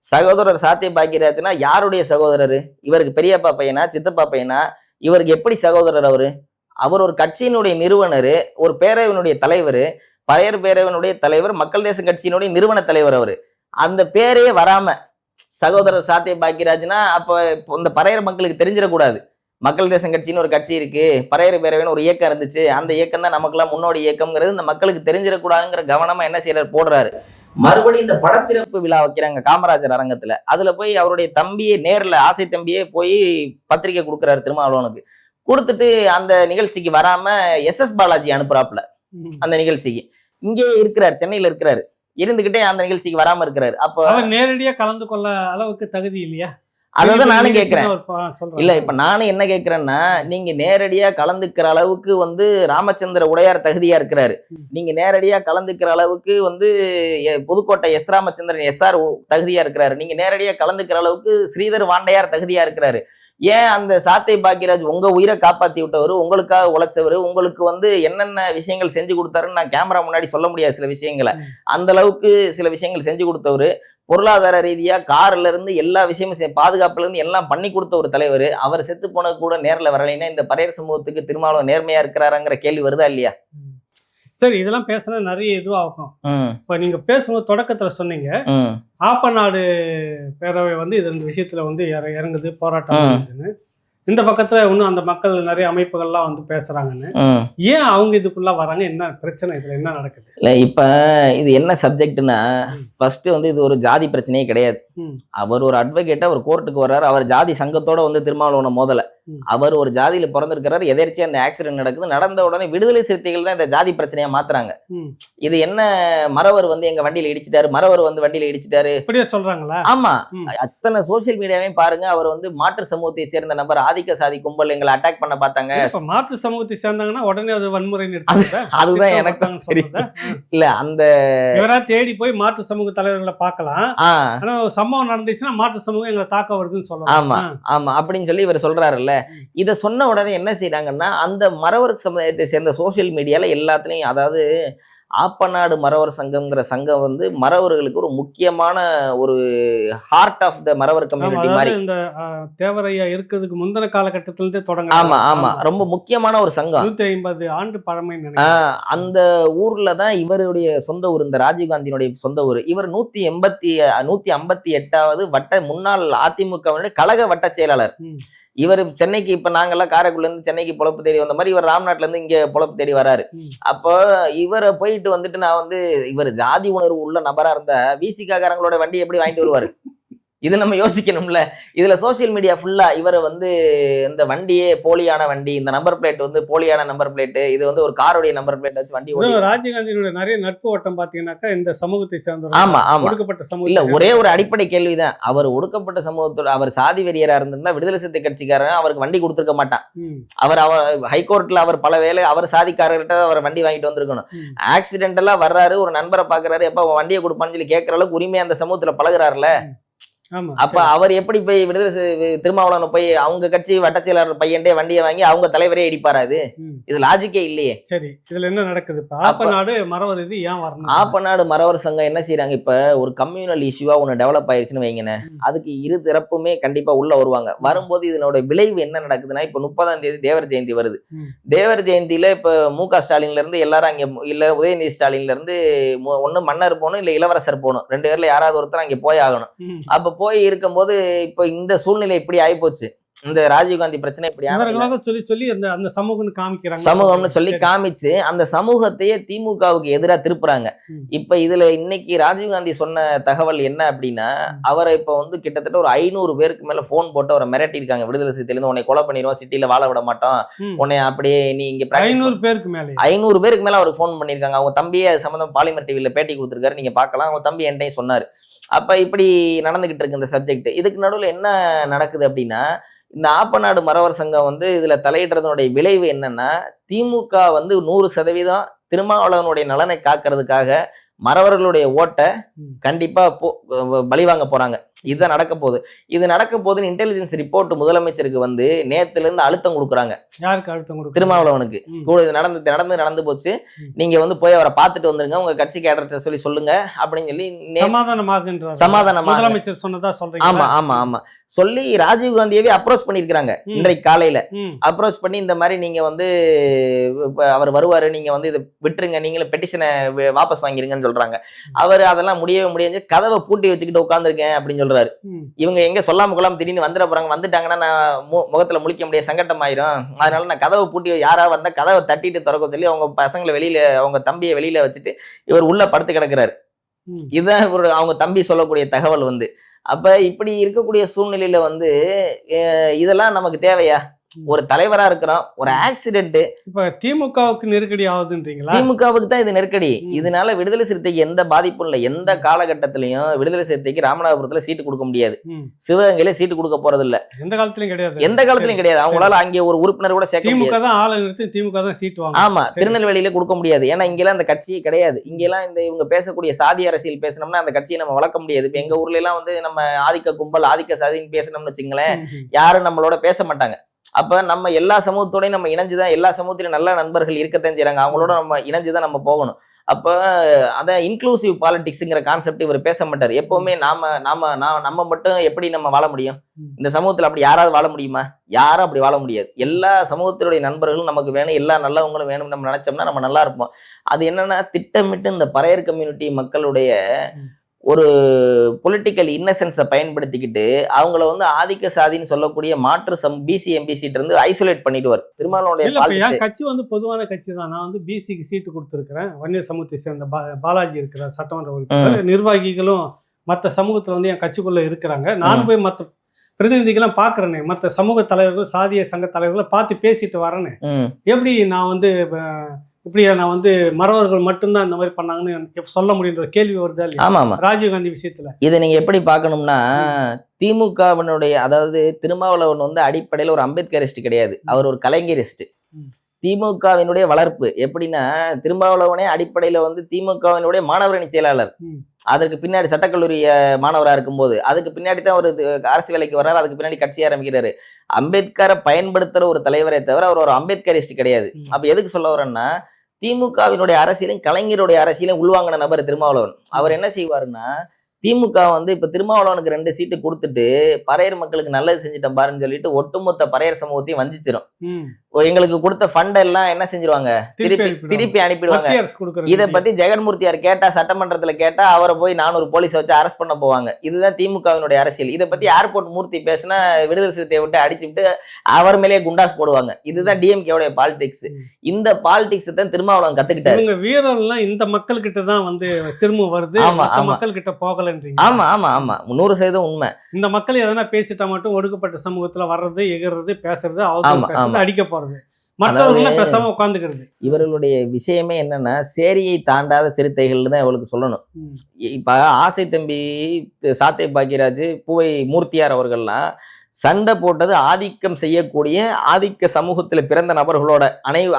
சகோதரர் சாத்தை பாக்கியராஜ்னா யாருடைய சகோதரர்? இவருக்கு பெரியப்பா பையனா, சித்தப்பா பையனா? இவருக்கு எப்படி சகோதரர்? அவர் ஒரு கட்சியினுடைய நிறுவனர், ஒரு பேரவையினுடைய தலைவர், பறையர் பேரவையினுடைய தலைவர், மக்கள் தேசம் கட்சியினுடைய நிறுவன தலைவர். அவரு அந்த பேரே வராம சகோதரர் சாத்தை பாக்கியராஜ்னா அப்ப இந்த பறையர் மக்களுக்கு தெரிஞ்சிடக்கூடாது. மக்கள் தேசம் கட்சின்னு ஒரு கட்சி இருக்கு, பறையர் பேரவைன்னு ஒரு இயக்கம் இருந்துச்சு, அந்த இயக்கம் தான் நமக்கெல்லாம் முன்னோடி இயக்கம்ங்கிறது இந்த மக்களுக்கு தெரிஞ்சிடக்கூடாதுங்கிற கவனமா என்ன செய்யறாரு, போடுறாரு. மறுபடியும் இந்த படத்திறப்பு விழா வைக்கிறாங்க காமராஜர் அரங்கத்துல. அதுல போய் அவருடைய தம்பியே நேர்ல ஆசை தம்பியே போய் பத்திரிகை கொடுக்குறாரு திருமாவளவனுக்கு. கொடுத்துட்டு அந்த நிகழ்ச்சிக்கு வராம SS பாலாஜி அனுப்புறாப்புல அந்த நிகழ்ச்சிக்கு. இங்கே இருக்கிறார், சென்னையில இருக்கிறாரு, இருந்துகிட்டே அந்த நிகழ்ச்சிக்கு வராம இருக்கிறாரு. அப்ப நேரடியா கலந்து கொள்ள அளவுக்கு தகுதி இல்லையா? அதான் நானும் கேட்கிறேன். இல்ல இப்ப நானும் என்ன கேட்கிறேன்னா, நீங்க நேரடியா கலந்துக்கிற அளவுக்கு வந்து ராமச்சந்திர உடையார் தகுதியா இருக்கிறாரு. நீங்க நேரடியா கலந்துக்கிற அளவுக்கு வந்து புதுக்கோட்டை S ராமச்சந்திரன் SR தகுதியா இருக்கிறாரு. நீங்க நேரடியா கலந்துக்கிற அளவுக்கு ஸ்ரீதர் வாண்டையார் தகுதியா இருக்கிறாரு. ஏன் அந்த சாத்தை பாக்கியராஜ் உங்க உயிரை காப்பாத்தி விட்டவர், உங்களுக்காக உழைச்சவர், உங்களுக்கு வந்து என்னென்ன விஷயங்கள் செஞ்சு கொடுத்தாருன்னு நான் கேமரா முன்னாடி சொல்ல முடியாது. சில விஷயங்களை அந்த அளவுக்கு சில விஷயங்கள் செஞ்சு கொடுத்தவர். பொருளாதார ரீதியா கார்ல இருந்து எல்லா விஷயமும் பாதுகாப்புல இருந்து எல்லாம் பண்ணி கொடுத்த ஒரு தலைவர், அவர் செத்து போனது கூட நேர்ல வரலைன்னா இந்த பறையர் சமூகத்துக்கு திருமாவளவன் நேர்மையா இருக்கிறாராங்கிற கேள்வி வருதா இல்லையா? சரி, இதெல்லாம் பேசினா நிறைய இதுவாகும். இப்ப நீங்க பேசும்போது தொடக்கத்துல சொன்னீங்க ஆப்பநாடு பேரவை வந்து இது இந்த விஷயத்துல வந்து இறங்குது, போராட்டம் பண்ணுதுன்னு. இந்த பக்கத்துல இன்னும் அந்த மக்கள் நிறைய அமைப்புகள்லாம் வந்து பேசுறாங்கன்னு. ஏன் அவங்க இதுக்குள்ள வராங்க? என்ன பிரச்சனை? இதுல என்ன நடக்குது? இல்ல இப்ப இது என்ன சப்ஜெக்ட்னா, ஃபர்ஸ்ட் வந்து இது ஒரு ஜாதி பிரச்சனையே கிடையாது. அவர் ஒரு அட்வொகேட்டா அவர் கோர்ட்டுக்கு வர்றாரு. அவர் ஜாதி சங்கத்தோட வந்து திருமாவளவனை மோதல. அவர் ஒரு ஜாதியில பிறந்திருக்கிறாரு. எதேர்ச்சியா அந்த ஆக்சிடென்ட் நடக்குது. நடந்த உடனே விடுதலை சிறுத்தைகள் தான் இந்த ஜாதி பிரச்சனையா மாத்துறாங்க. இது என்ன, மறவர் வந்து எங்க வண்டியில இடிச்சிட்டாரு, மறவர் வந்து வண்டியில இடிச்சிட்டாரு இப்படியே சொல்றாங்களா? ஆமா, அத்தனை சோசியல் மீடியாவையும் பாருங்க. அவர் வந்து மாற்று சமூகத்தை சேர்ந்த நபர், ஆதிக்க சாதி கும்பல் எங்களை அட்டாக் பண்ண பார்த்தாங்க. மாற்று சமூகத்தை சேர்ந்தாங்கன்னா உடனே அது வன்முறை. அதுதான் எனக்கு இல்ல, அந்த இவரா தேடி போய் மாற்று சமூக தலைவர்களை பார்க்கலாம். ஆனா சம்பவம் நடந்துச்சுன்னா மாற்று சமூகம் எங்களை தாக்க வருதுன்னு சொல்லலாம். ஆமா ஆமா அப்படின்னு சொல்லி இவர் சொல்றாருல்ல. இதை சொன்ன உடனே என்ன செய்யறாங்கன்னா, அந்த மறவர் சமுதாயத்தை சேர்ந்த சோசியல் மீடியால எல்லாத்துலயும், அதாவது ஆப்பநாடு மறவர் சங்கம்ங்கிற சங்கம் வந்து மறவர்களுக்கு ஒரு முக்கியமான ஒரு heart of the Maravar community மாதிரி. இந்த தேவரையா இருக்கிறதுக்கு முந்தின காலகட்டத்தில இருந்தே தொடங்க. ஆமா ஆமா, ரொம்ப முக்கியமான ஒரு சங்கம். 150 ஆண்டு பழமை. அந்த ஊர்ல தான் இவருடைய சொந்த ஊர், இந்த ராஜீவ்காந்தியினுடைய சொந்த ஊர். இவர் 158வது முன்னாள் அதிமுகவினுடைய கழக வட்ட செயலாளர். இவர் சென்னைக்கு, இப்ப நாங்கெல்லாம் காரைக்குடில இருந்து சென்னைக்கு பொழப்பு தேடி வந்த மாதிரி இவர் ராம்நாட்ல இருந்து இங்க பொழப்பு தேடி வராரு. அப்போ இவரை போயிட்டு வந்துட்டு நான் வந்து, இவர் ஜாதி உணர்வு உள்ள நபரா இருந்த விசிகாரங்களோட வண்டி எப்படி வாங்கிட்டு வருவாரு? இது நம்ம யோசிக்கணும்ல. இதுல சோசியல் மீடியா ஃபுல்லா இவரை வந்து இந்த வண்டியே போலியான வண்டி, இந்த நம்பர் பிளேட் வந்து போலியான நம்பர் பிளேட், இது வந்து ஒரு காருடைய நம்பர் பிளேட் வச்சு வண்டி ஓடி. ராஜீவ்காந்தியோட நிறைய நட்பு வட்டம் பாத்தீங்கன்னாக்கா இந்த சமூகத்தை சேர்ந்த. ஆமா ஆமா, ஒடுக்கப்பட்ட சமூகம். இல்ல, ஒரே ஒரு அடிப்படை கேள்விதான். அவர் ஒடுக்கப்பட்ட சமூகத்தோட, அவர் சாதி வெறியரா இருந்திருந்தா விடுதலை சிறுத்தை கட்சிக்காரன் அவருக்கு வண்டி கொடுத்துருக்க மாட்டான். அவர் ஹைகோர்ட்ல அவர் பல வேலை அவர் சாதிக்காரர்கிட்ட அவர் வண்டி வாங்கிட்டு வந்திருக்கணும். ஆக்சிடென்டலா வர்றாரு, ஒரு நண்பரை பாக்குறாரு, எப்ப வண்டியை கொடுப்பான்னு சொல்லி கேட்கற அளவுக்கு உரிமையா அந்த சமூகத்துல பழகுறாருல. அப்ப அவர் எப்படி போய் விடுதலை திருமாவளவனை போய் அவங்க கட்சி வட்டச்செயலாளர் பையன்டே வண்டியை வாங்கி அவங்க தலைவரே இடிப்பாராது? இது லாஜிக்கே இல்லையே. சரி, இதுல என்ன நடக்குது? ஆப்பநாடு மறவர் இது ஏன் வரணும்? ஆப்பநாடு மறவர் சங்கம் என்ன செய்யறாங்க, இப்ப ஒரு கம்யூனல் இஷ்யூவா ஒண்ணு டெவலப் ஆயிருச்சுன்னு வைங்கன்னு, அதுக்கு இரு தரப்புமே கண்டிப்பா உள்ள வருவாங்க. வரும்போது இதனோட விளைவு என்ன நடக்குதுன்னா, இப்ப 30ஆம் தேதி தேவர் ஜெயந்தி வருது. தேவர் ஜெயந்தியில இப்ப மு.க. ஸ்டாலின்ல இருந்து எல்லாரும் அங்க, இல்ல உதயநிதி ஸ்டாலின்ல இருந்து ஒண்ணு மன்னர் போகணும், இல்ல இளவரசர் போகணும். 2 பேர்ல யாராவது ஒருத்தர் அங்க போய் ஆகணும். அப்ப போய் இருக்கும்போது இப்ப இந்த சூழ்நிலை இப்படி ஆயிப்போச்சு. இந்த ராஜீவ்காந்தி பிரச்சனை இப்படி சொல்லி அந்த சமூகம்னு காமிக்கிறாங்க. சமூகம்னு சொல்லி காமிச்சு அந்த சமூகத்தையே திமுகவுக்கு எதிராக திருப்புறாங்க. இப்ப இதுல இன்னைக்கு ராஜீவ்காந்தி சொன்ன தகவல் என்ன அப்படின்னா, அவரை இப்ப வந்து கிட்டத்தட்ட ஒரு 500 பேருக்கு மேல போன் போட்டு அவரை மிரட்டி இருக்காங்க. விடுதலை சிறுத்தையில இருந்து உன்னை கொலை பண்ணிடுவோம், சிட்டில வாழ விட மாட்டோம், உன்னை அப்படியே நீ இங்க 500 பேருக்கு மேல அவருக்கு போன் பண்ணிருக்காங்க. அவங்க தம்பியே அது சம்பந்தம் பாலிமர் டிவில பேட்டி கொடுத்துருக்காரு, நீங்க பாக்கலாம். அவங்க தம்பி என்கிட்டயும் சொன்னாரு. அப்ப இப்படி நடந்துகிட்டு இருக்கு இந்த சப்ஜெக்ட். இதுக்கு நடுவில் என்ன நடக்குது அப்படின்னா, இந்த ஆப்பநாடு மறவர் சங்கம் வந்து இதுல தலையிடுறதனுடைய விளைவு என்னன்னா, திமுக வந்து 100% திருமாவளவனுடைய நலனை காக்கிறதுக்காக மறவர்களுடைய ஓட்டை கண்டிப்பா பலிவாங்க போறாங்க. இதுதான் நடக்க போகுது. இது நடக்க போகுதுன்னு இன்டெலிஜென்ஸ் ரிப்போர்ட் முதலமைச்சருக்கு வந்து நேத்துல இருந்து அழுத்தம் கொடுக்குறாங்க. யாருக்கு அழுத்தம் கொடுக்குறாங்க? திருமாவளவனுக்கு. கூட இது நடந்து போச்சு, நீங்க வந்து போய் அவரை பார்த்துட்டு வந்துருங்க, உங்க கட்சி கேடர்ட்ட சொல்லி சொல்லுங்க அப்படின்னு சொல்லி சமாதானமாக முதலமைச்சர் சொன்னதா சொல்றீங்க. ஆமா ஆமா ஆமா சொல்லி ராஜீவ்காந்தியவே அப்ரோச் பண்ணிருக்காங்க. இன்றைக்கு காலையில அப்ரோச் பண்ணி இந்த மாதிரி நீங்க வந்து அவர் வருவாரு, நீங்க வந்து இதை விட்டுருங்க, நீங்களும் பெட்டிஷனை வாபஸ் வாங்கிருங்கன்னு சொல்றாங்க. அவர் அதெல்லாம் முடியவே முடியாது, கதவை பூட்டி வச்சுக்கிட்டு உட்காந்துருக்கேன் அப்படின்னு சொல்றாரு. இவங்க எங்க சொல்லாம கொள்ளாம திடீர்னு வந்துட போறாங்க, வந்துட்டாங்கன்னா நான் முகத்துல முழிக்க முடியாது, சங்கடம் ஆயிரும், அதனால நான் கதவை பூட்டி, யாராவது வந்தா கதவை தட்டிட்டு திறக்க சொல்லி அவங்க பசங்களை வெளியில, அவங்க தம்பியை வெளியில வச்சுட்டு இவர் உள்ள படுத்து கிடக்குறாரு. இதுதான் அவங்க தம்பி சொல்லக்கூடிய தகவல் வந்து. அப்ப இப்படி இருக்கக்கூடிய சூழ்நிலையில வந்து இதெல்லாம் நமக்கு தேவையா? ஒரு தலைவரா இருக்கிறோம், ஒரு ஆக்சிடென்ட். இப்ப திமுகவுக்கு நெருக்கடி ஆகுதுன்றீங்களா? திமுகவுக்கு தான் இது நெருக்கடி. இதனால விடுதலை சிறுத்தைக்கு எந்த பாதிப்பும் இல்லை. எந்த காலகட்டத்திலையும் விடுதலை சிறுத்தைக்கு ராமநாதபுரத்துல சீட்டு கொடுக்க முடியாது, சிவகங்கையில சீட்டு கொடுக்க போறது இல்ல, எந்த காலத்திலயும் கிடையாது. எந்த காலத்திலயும் கிடையாது. அவங்களால அங்கே ஒரு உறுப்பினர் கூட சேர்க்க முடியாது. திமுக தான் ஆளை நிறுத்தி திமுக தான் சீட்டு வாங்க. ஆமா, திருநெல்வேலியில கொடுக்க முடியாது. ஏன்னா இங்கெல்லாம் அந்த கட்சியே கிடையாது. இங்கெல்லாம் இந்த இவங்க பேசக்கூடிய சாதி அரசியல் பேசணும்னா அந்த கட்சியை நம்ம வளர்க்க முடியாது. இப்ப எங்க ஊர்ல எல்லாம் வந்து நம்ம ஆதிக்க கும்பல், ஆதிக்க சாதின்னு பேசணும்னு வச்சுங்களேன், யாரும் நம்மளோட பேச மாட்டாங்க. அப்ப நம்ம எல்லா சமூகத்தோடயும் நம்ம இணைஞ்சுதான், எல்லா சமூகத்திலும் நல்ல நண்பர்கள் இருக்கத்தான் செய்யறாங்க, அவங்களோட நம்ம இணைஞ்சுதான் நம்ம போகணும். அப்ப அதான் இன்க்ளூசிவ் பாலிடிக்ஸ்ங்கிற கான்செப்ட் இவர் பேச மாட்டார். எப்பவுமே நம்ம மட்டும் எப்படி நம்ம வாழ முடியும்? இந்த சமூகத்துல அப்படி யாராவது வாழ முடியுமா? யாரும் அப்படி வாழ முடியாது. எல்லா சமூகத்தினுடைய நண்பர்களும் நமக்கு வேணும், எல்லா நல்லவங்களும் வேணும் நம்ம நினைச்சோம்னா நம்ம நல்லா இருப்போம். அது என்னன்னா திட்டமிட்டு இந்த பறையர் கம்யூனிட்டி மக்களுடைய ஒரு பொலிட்டிக்கல் இன்னசென்ஸை பயன்படுத்திக்கிட்டு அவங்கள வந்து ஆதிக்க சாதின்னு சொல்லக்கூடிய மாற்று பிசி எம்பிசிட்ட இருந்து ஐசோலேட் பண்ணிடுவார். திருமாவளவனுடைய கட்சி வந்து பொதுவான கட்சி தான். நான் வந்து பிசிக்கு சீட்டு கொடுத்துருக்கிறேன். வன்னியர் சமூகத்தை சேர்ந்த பாலாஜி இருக்கிற சட்டமன்ற உறுப்பினர், நிர்வாகிகளும் மற்ற சமூகத்துல வந்து என் கட்சிக்குள்ள இருக்கிறாங்க. நானும் போய் மற்ற பிரதிநிதிகளாம் பாக்குறேனே, மற்ற சமூக தலைவர்கள், சாதிய சங்க தலைவர்களை பார்த்து பேசிட்டு வரேன்னு. எப்படி நான் வந்து இப்படியா நான் வந்து மறவர்கள் மட்டும்தான் இந்த மாதிரி பண்ணாங்கன்னு சொல்ல முடியுன்ற கேள்வி வருதா இல்லையா? ஆமா ஆமா, ராஜீவ்காந்தி விஷயத்துல இதை நீங்க எப்படி பார்க்கணும்னா, திமுகவினுடைய அதாவது திருமாவளவன் வந்து அடிப்படையில் ஒரு அம்பேத்கரிஸ்ட் கிடையாது, அவர் ஒரு கலைஞரிஸ்ட். திமுகவினுடைய வளர்ப்பு எப்படின்னா, திருமாவளவனே அடிப்படையில வந்து திமுகவினுடைய மாணவரணி செயலாளர். அதற்கு பின்னாடி சட்டக்கல்லூரி மாணவராக இருக்கும்போது அதுக்கு பின்னாடி தான் ஒரு அரசு வேலைக்கு வர்றாரு. அதுக்கு பின்னாடி கட்சி ஆரம்பிக்கிறாரு. அம்பேத்கரை பயன்படுத்துற ஒரு தலைவரை தவிர அவர் ஒரு அம்பேத்கரிஸ்ட் கிடையாது. அப்ப எதுக்கு சொல்ல வரேன்னா, திமுகவினுடைய அரசியலையும் கலைஞருடைய அரசியலையும் உள்வாங்கின நபர் திருமாவளவன். அவர் என்ன செய்வாருன்னா, திமுக வந்து இப்ப திருமாவளவனுக்கு 2 சீட்டு கொடுத்துட்டு பறையர் மக்களுக்கு நல்லது செஞ்சுட்டேன் பாருன்னு சொல்லிட்டு ஒட்டுமொத்த பறையர் சமூகத்தையும் வஞ்சிச்சிடும். எங்களுக்கு கொடுத்த ஃபண்ட் எல்லாம் என்ன செஞ்சிருவாங்க, திருப்பி அனுப்பிடுவாங்க. இதை பத்தி ஜெகன்மூர்த்தியார் கேட்டா, சட்டமன்றத்துல கேட்டா அவரை போய் 400 போலீஸ் வச்சு அரெஸ்ட் பண்ண போவாங்க. இதுதான் திமுகவினுடைய அரசியல். இதை பத்தி ஏர்போர்ட் மூர்த்தி பேசினா விடுதலை சிறுத்தையை விட்டு அடிச்சுட்டு அவர் மேலேயே குண்டாஸ் போடுவாங்க. இதுதான் டிஎம்கேவுடைய பாலிடிக்ஸ். இந்த பாலிடிக்ஸ் தான் திருமாவளவன் கத்துக்கிட்டாரு. வீரர்லாம் இந்த மக்கள் கிட்ட தான் வந்து திரும்ப வருது, மக்கள் கிட்ட போகல. ஆமா ஆமா ஆமா, 100% உண்மை. இந்த மக்கள் எதனா பேசிட்டா மட்டும் ஒடுக்கப்பட்ட சமூகத்துல வர்றது, எகிறது, பேசுறது, அவங்க அடிக்க போறது, மற்றவர்கள் பேசாம உட்கார்ந்துக்கிறது. இவர்களுடைய விஷயமே என்னன்னா, சேரியை தாண்டாத சிறுத்தைகள் தான் இவளுக்கு சொல்லணும். இப்ப ஆசை தம்பி சாத்தை பாக்கியராஜ், பூவை மூர்த்தியார் அவர்கள்லாம் சண்டை போட்டது ஆதிக்கம் செய்யக்கூடிய ஆதிக்க சமூகத்துல பிறந்த நபர்களோட,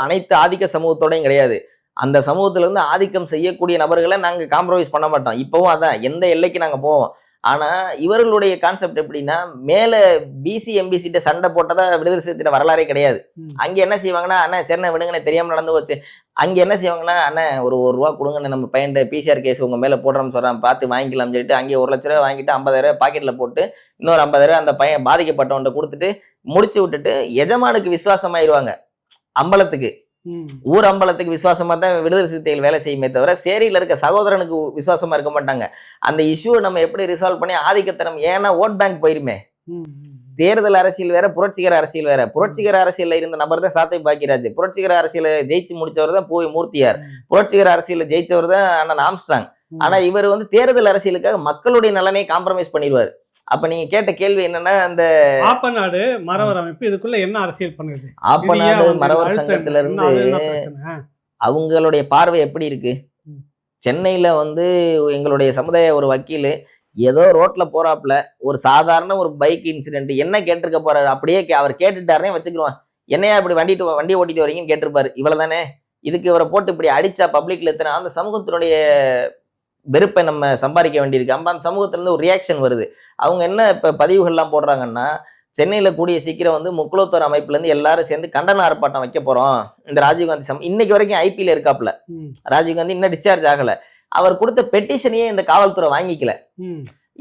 அனைத்து ஆதிக்க சமூகத்தோடையும் கிடையாது. அந்த சமூகத்துல இருந்து ஆதிக்கம் செய்யக்கூடிய நபர்களை நாங்க காம்ப்ரமைஸ் பண்ண மாட்டோம். இப்பவும் அதான், எந்த எல்லைக்கு நாங்க போவோம். ஆனா இவர்களுடைய கான்செப்ட் எப்படின்னா, மேல பிசி எம்பிசிட்ட சண்டை போட்டதா விடுதலை சிறுத்தையோட வரலாறே கிடையாது. அங்க என்ன செய்வாங்கன்னா, அண்ணா சரிண்ணா விடுங்கண்ணே, தெரியாம நடந்து போச்சு. அங்க என்ன செய்வாங்கன்னா, அண்ணா ஒரு ரூபா கொடுங்கண்ணே, நம்ம பையன் பிசிஆர் கேஸ் உங்க மேல போடுறோம்னு சொல்றான், பார்த்து வாங்கிக்கலாம்னு சொல்லிட்டு அங்கே 1 லட்ச ரூபாய் வாங்கிட்டு 50,000 பாக்கெட்ல போட்டு இன்னொரு 50,000 அந்த பையன் பாதிக்கப்பட்டவன்ட்ட கொடுத்துட்டு முடிச்சு விட்டுட்டு எஜமானுக்கு விசுவாசமாயிருவாங்க. அம்பலத்துக்கு, ஊர் அம்பலத்துக்கு விசுவாசமா தான் விடுதலை சிறுத்தைகள் வேலை செய்யுமே தவிர சேரியில இருக்க சகோதரனுக்கு விசுவாசமா இருக்க மாட்டாங்க. அந்த இஷ்யூவை நம்ம எப்படி ரிசால்வ் பண்ணி ஆதிக்கத்தனம், ஏன்னா ஓட் பேங்க் போயிருமே. தேர்தல் அரசியல் வேற, புரட்சிகர அரசியல் வேற. புரட்சிகர அரசியல்ல இருந்த நபர் தான் சாத்தை பாக்கியராஜ். புரட்சிகர அரசியல ஜெயிச்சு முடிச்சவர் தான் பூவை மூர்த்தியார். புரட்சிகர அரசியல ஜெயிச்சவர் தான் அண்ணன் ஆம்ஸ்ட்ராங். ஆனா இவர் வந்து தேர்தல் அரசியலுக்காக மக்களுடைய நலனை காம்ப்ரமைஸ் பண்ணிடுவார். அப்ப நீங்க கேட்ட கேள்வி என்னன்னா, அந்த ஆப்பநாடு மறவர் அமைப்பு இதுக்குள்ள என்ன அரசியல் பண்ணுது? ஆப்பநாடு மறவர் சங்கத்துல இருந்து அவங்களுடைய பார்வை எப்படி இருக்கு? சென்னையில வந்து எங்களுடைய சமுதாய ஒரு வக்கீல் ஏதோ ரோட்ல போறாப்புல ஒரு சாதாரண ஒரு பைக் இன்சிடென்ட் என்ன கேட்டிருக்க போறாரு, அப்படியே அவர் கேட்டுட்டாருன்னே வச்சுக்கிடுவான். என்னையா இப்படி வண்டி ஓட்டிட்டு வரீங்கன்னு கேட்டிருப்பாரு. இவ்வளவுதானே. இதுக்கு இவரை போட்டு இப்படி அடிச்சா பப்ளிக்ல எத்தனை அந்த சமூகத்தினுடைய வெறுப்பை நம்ம சம்பாதிக்க வேண்டியிருக்கு. அந்த சமூகத்துல இருந்து ஒரு ரியாக்ஷன் வருது. அவங்க என்ன இப்ப பதிவுகள்லாம் போடுறாங்கன்னா, சென்னையில கூடிய சீக்கிரம் வந்து முக்குலத்தோர் அமைப்புல இருந்து எல்லாரும் சேர்ந்து கண்டன ஆர்ப்பாட்டம் வைக்க போறோம். இந்த ராஜீவ்காந்தி இன்னைக்கு வரைக்கும் ஐபிஎல் இருக்காப்புல, ராஜீவ்காந்தி இன்னும் டிஸ்சார்ஜ் ஆகல. அவர் கொடுத்த பெட்டிஷனையே இந்த காவல்துறை வாங்கிக்கல.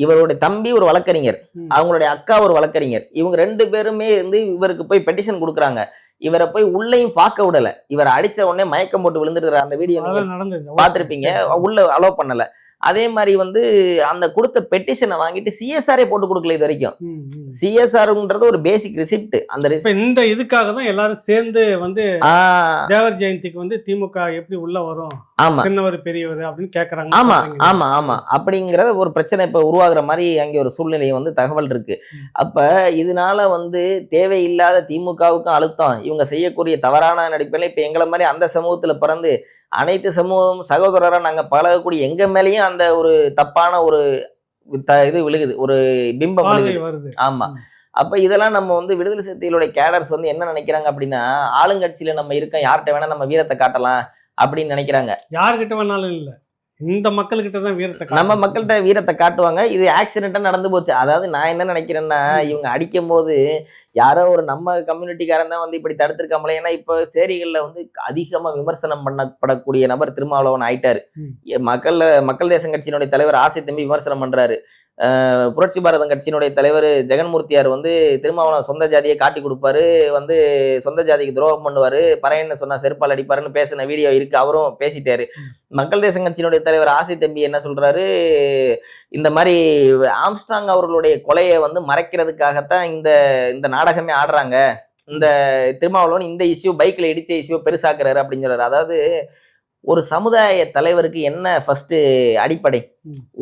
இவருடைய தம்பி ஒரு வழக்கறிஞர், அவங்களுடைய அக்கா ஒரு வழக்கறிஞர், இவங்க 2 பேருமே வந்து இவருக்கு போய் பெட்டிஷன் கொடுக்குறாங்க. இவரை போய் உள்ளேயும் பார்க்க விடல. இவரை அடிச்ச உடனே மயக்கம் போட்டு விழுந்துட்டு அந்த வீடியோ பார்த்திருப்பீங்க. உள்ள அலோவ் பண்ணல. அதே மாதிரி வந்து அந்த கொடுத்த பெட்டிஷனை வாங்கிட்டு சிஎஸ்ஆரே போட்டு கொடுக்கல இது வரைக்கும். சிஎஸ்ஆர்ன்றது ஒரு பேசிக் ரிசிப்ட். அந்த இந்த இதுக்காக தான் எல்லாரும் சேர்ந்து வந்து தேவர் ஜெயந்திக்கு வந்து திமுக எப்படி உள்ள வரும், சின்னவர் பெரியவர் அப்படின்னு கேக்குறாங்க. ஆமா ஆமா ஆமா, அப்படிங்கறத ஒரு பிரச்சனை இப்ப உருவாகுற மாதிரி அங்கே ஒரு சூழ்நிலை வந்து தகவல் இருக்கு. அப்ப இதனால வந்து தேவையில்லாத திமுகவுக்கும் அழுத்தம், இவங்க செய்யக்கூடிய தவறான நடிப்பில் இப்ப எங்களை மாதிரி அந்த சமூகத்துல பிறந்து அனைத்து சமூகம் சகோதரராக நாங்கள் பழகக்கூடிய எங்க மேலேயும் அந்த ஒரு தப்பான ஒரு இது விழுகுது, ஒரு பிம்பம் விழுகுது. ஆமா. அப்ப இதெல்லாம் நம்ம வந்து விடுதலை சிறுத்தைகளுடைய கேடர்ஸ் வந்து என்ன நினைக்கிறாங்க அப்படின்னா, ஆளுங்கட்சியில நம்ம இருக்கோம், யார்கிட்ட வேணா நம்ம வீரத்தை காட்டலாம் அப்படின்னு நினைக்கிறாங்க. யார்கிட்ட வேணாலும் இல்ல, இந்த மக்கள்கிட்ட தான் வீரத்தை நம்ம காட்டுவாங்க. மக்கள்கிட்ட வீரத்தை காட்டுவாங்க. இது ஆக்சிடென்ட்டா நடந்து போச்சு. அதாவது நான் என்ன நினைக்கிறேன்னா, இவங்க அடிக்கும்போது யாரோ ஒரு நம்ம கம்யூனிட்டிக்காரன் தான் வந்து இப்படி தடுத்திருக்காமலே. ஏன்னா இப்ப சேரிகள்ல வந்து அதிகமா விமர்சனம் பண்ணப்படக்கூடிய நபர் திருமாவளவன் ஆயிட்டாரு. ம். மக்கள் தேசம் கட்சியினுடைய தலைவர் ஆசை தம்பி விமர்சனம் பண்றாரு. புரட்சி பாரதம் கட்சியினுடைய தலைவர் ஜெகன்மூர்த்தியார் வந்து திருமாவளவன் சொந்த ஜாதியை காட்டி கொடுப்பாரு, வந்து சொந்த ஜாதிக்கு துரோகம் பண்ணுவாரு, பறையன்னு சொன்னா செருப்பால் அடிப்பாருன்னு பேசின வீடியோ இருக்கு. அவரும் பேசிட்டாரு. மக்கள் தேசம் கட்சியினுடைய தலைவர் ஆசை தம்பி என்ன சொல்றாரு, இந்த மாதிரி ஆம்ஸ்ட்ராங் அவர்களுடைய கொலையை வந்து மறைக்கிறதுக்காகத்தான் இந்த இந்த நாடகமே ஆடுறாங்க. இந்த திருமாவளவன் இந்த இஷ்யூ பைக்ல இடிச்ச இஷ்யூ பெருசாக்குறாரு அப்படின்னு சொல்றாரு. அதாவது ஒரு சமுதாய தலைவருக்கு என்ன ஃபர்ஸ்ட் அடிப்படை?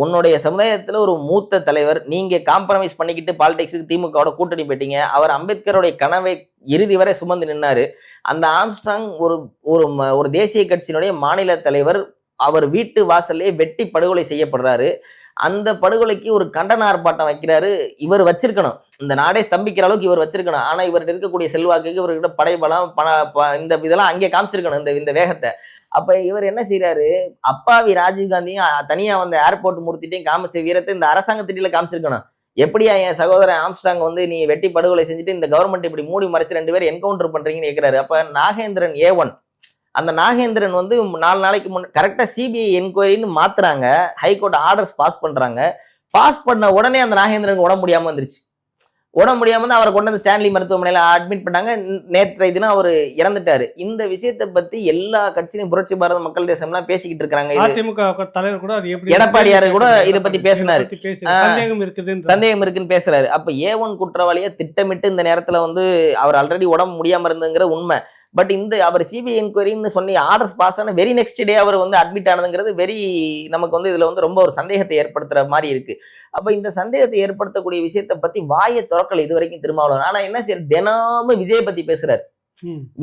உன்னுடைய சமுதாயத்துல ஒரு மூத்த தலைவர், நீங்க காம்ப்ரமைஸ் பண்ணிக்கிட்டு பாலிடிக்ஸுக்கு திமுகவோட கூட்டணி போயிட்டீங்க. அவர் அம்பேத்கருடைய கனவை இறுதி வரை சுமந்து நின்னாரு. அந்த ஆம்ஸ்ட்ராங் ஒரு தேசிய கட்சியினுடைய மாநில தலைவர், அவர் வீட்டு வாசல்லே வெட்டி படுகொலை செய்யப்படுறாரு. அந்த படுகொலைக்கு ஒரு கண்டன ஆர்ப்பாட்டம் வைக்கிறாரு. இவர் வச்சிருக்கணும், இந்த நாடே ஸ்தம்பிக்கிற அளவுக்கு இவர் வச்சிருக்கணும். ஆனா இவர்கிட்ட இருக்கக்கூடிய செல்வாக்குக்கு, இவர்கிட்ட படைபலம் இந்த இதெல்லாம் அங்கே காமிச்சிருக்கணும், இந்த வேகத்தை. அப்ப இவர் என்ன செய்யறாரு, அப்பாவி ராஜீவ்காந்தியும் தனியா வந்த ஏர்போர்ட் மூர்த்திட்டையும் காமிச்ச வீரத்தை இந்த அரசாங்கத்திட்ட காமிச்சிருக்கணும். எப்படியா என் சகோதரன் ஆம்ஸ்ட்ராங் வந்து நீ வெட்டி படுகொலை செஞ்சுட்டு இந்த கவர்மெண்ட் இப்படி மூடி மறைச்சு 2 பேர் என்கவுண்டர் பண்றீங்கன்னு கேட்கிறாரு. அப்ப நாகேந்திரன் A1, அந்த நாகேந்திரன் வந்து 4 நாளைக்கு முன் கரெக்டா சிபிஐ என்கொயரின்னு மாத்துறாங்க. ஹைகோர்ட் ஆர்டர்ஸ் பாஸ் பண்றாங்க. பாஸ் பண்ண உடனே அந்த நாகேந்திரனுக்கு உடம்பு முடியாம வந்துருச்சு. உடம்பு முடியாம வந்து அவரை கொண்டு வந்து ஸ்டான்லி மருத்துவமனையில அட்மிட் பண்ணாங்க. நேற்றைய தினம் அவர் இறந்துட்டாரு. இந்த விஷயத்தை பத்தி எல்லா கட்சியிலும் புரட்சி பாரத மக்கள் தேசம்லாம் பேசிக்கிட்டு இருக்காங்க. அதிமுக தலைவர் கூட அது எப்படி எடப்பாடியாரு கூட இதை பத்தி பேசினாரு. சந்தேகம் இருக்குன்னு பேசுறாரு. அப்ப A1 குற்றவாளியை திட்டமிட்டு இந்த நேரத்துல வந்து அவர் ஆல்ரெடி உடம்பு முடியாம இருந்ததுங்கிறது உண்மை. பட் இந்த அவர் சிபிஐ என்கொயரின்னு சொல்லி ஆர்டர்ஸ் பாஸ் ஆன வெரி நெக்ஸ்ட் டே அவர் வந்து அட்மிட் ஆனதுங்கிறது நமக்கு வந்து இதுல வந்து ரொம்ப ஒரு சந்தேகத்தை ஏற்படுத்துற மாதிரி இருக்கு. அப்ப இந்த சந்தேகத்தை ஏற்படுத்தக்கூடிய விஷயத்தை பத்தி வாயை திறக்கல இது வரைக்கும் திருமாவளவன். ஆனா என்ன செய்ய, தினமும் விஜய் பத்தி பேசுறாரு.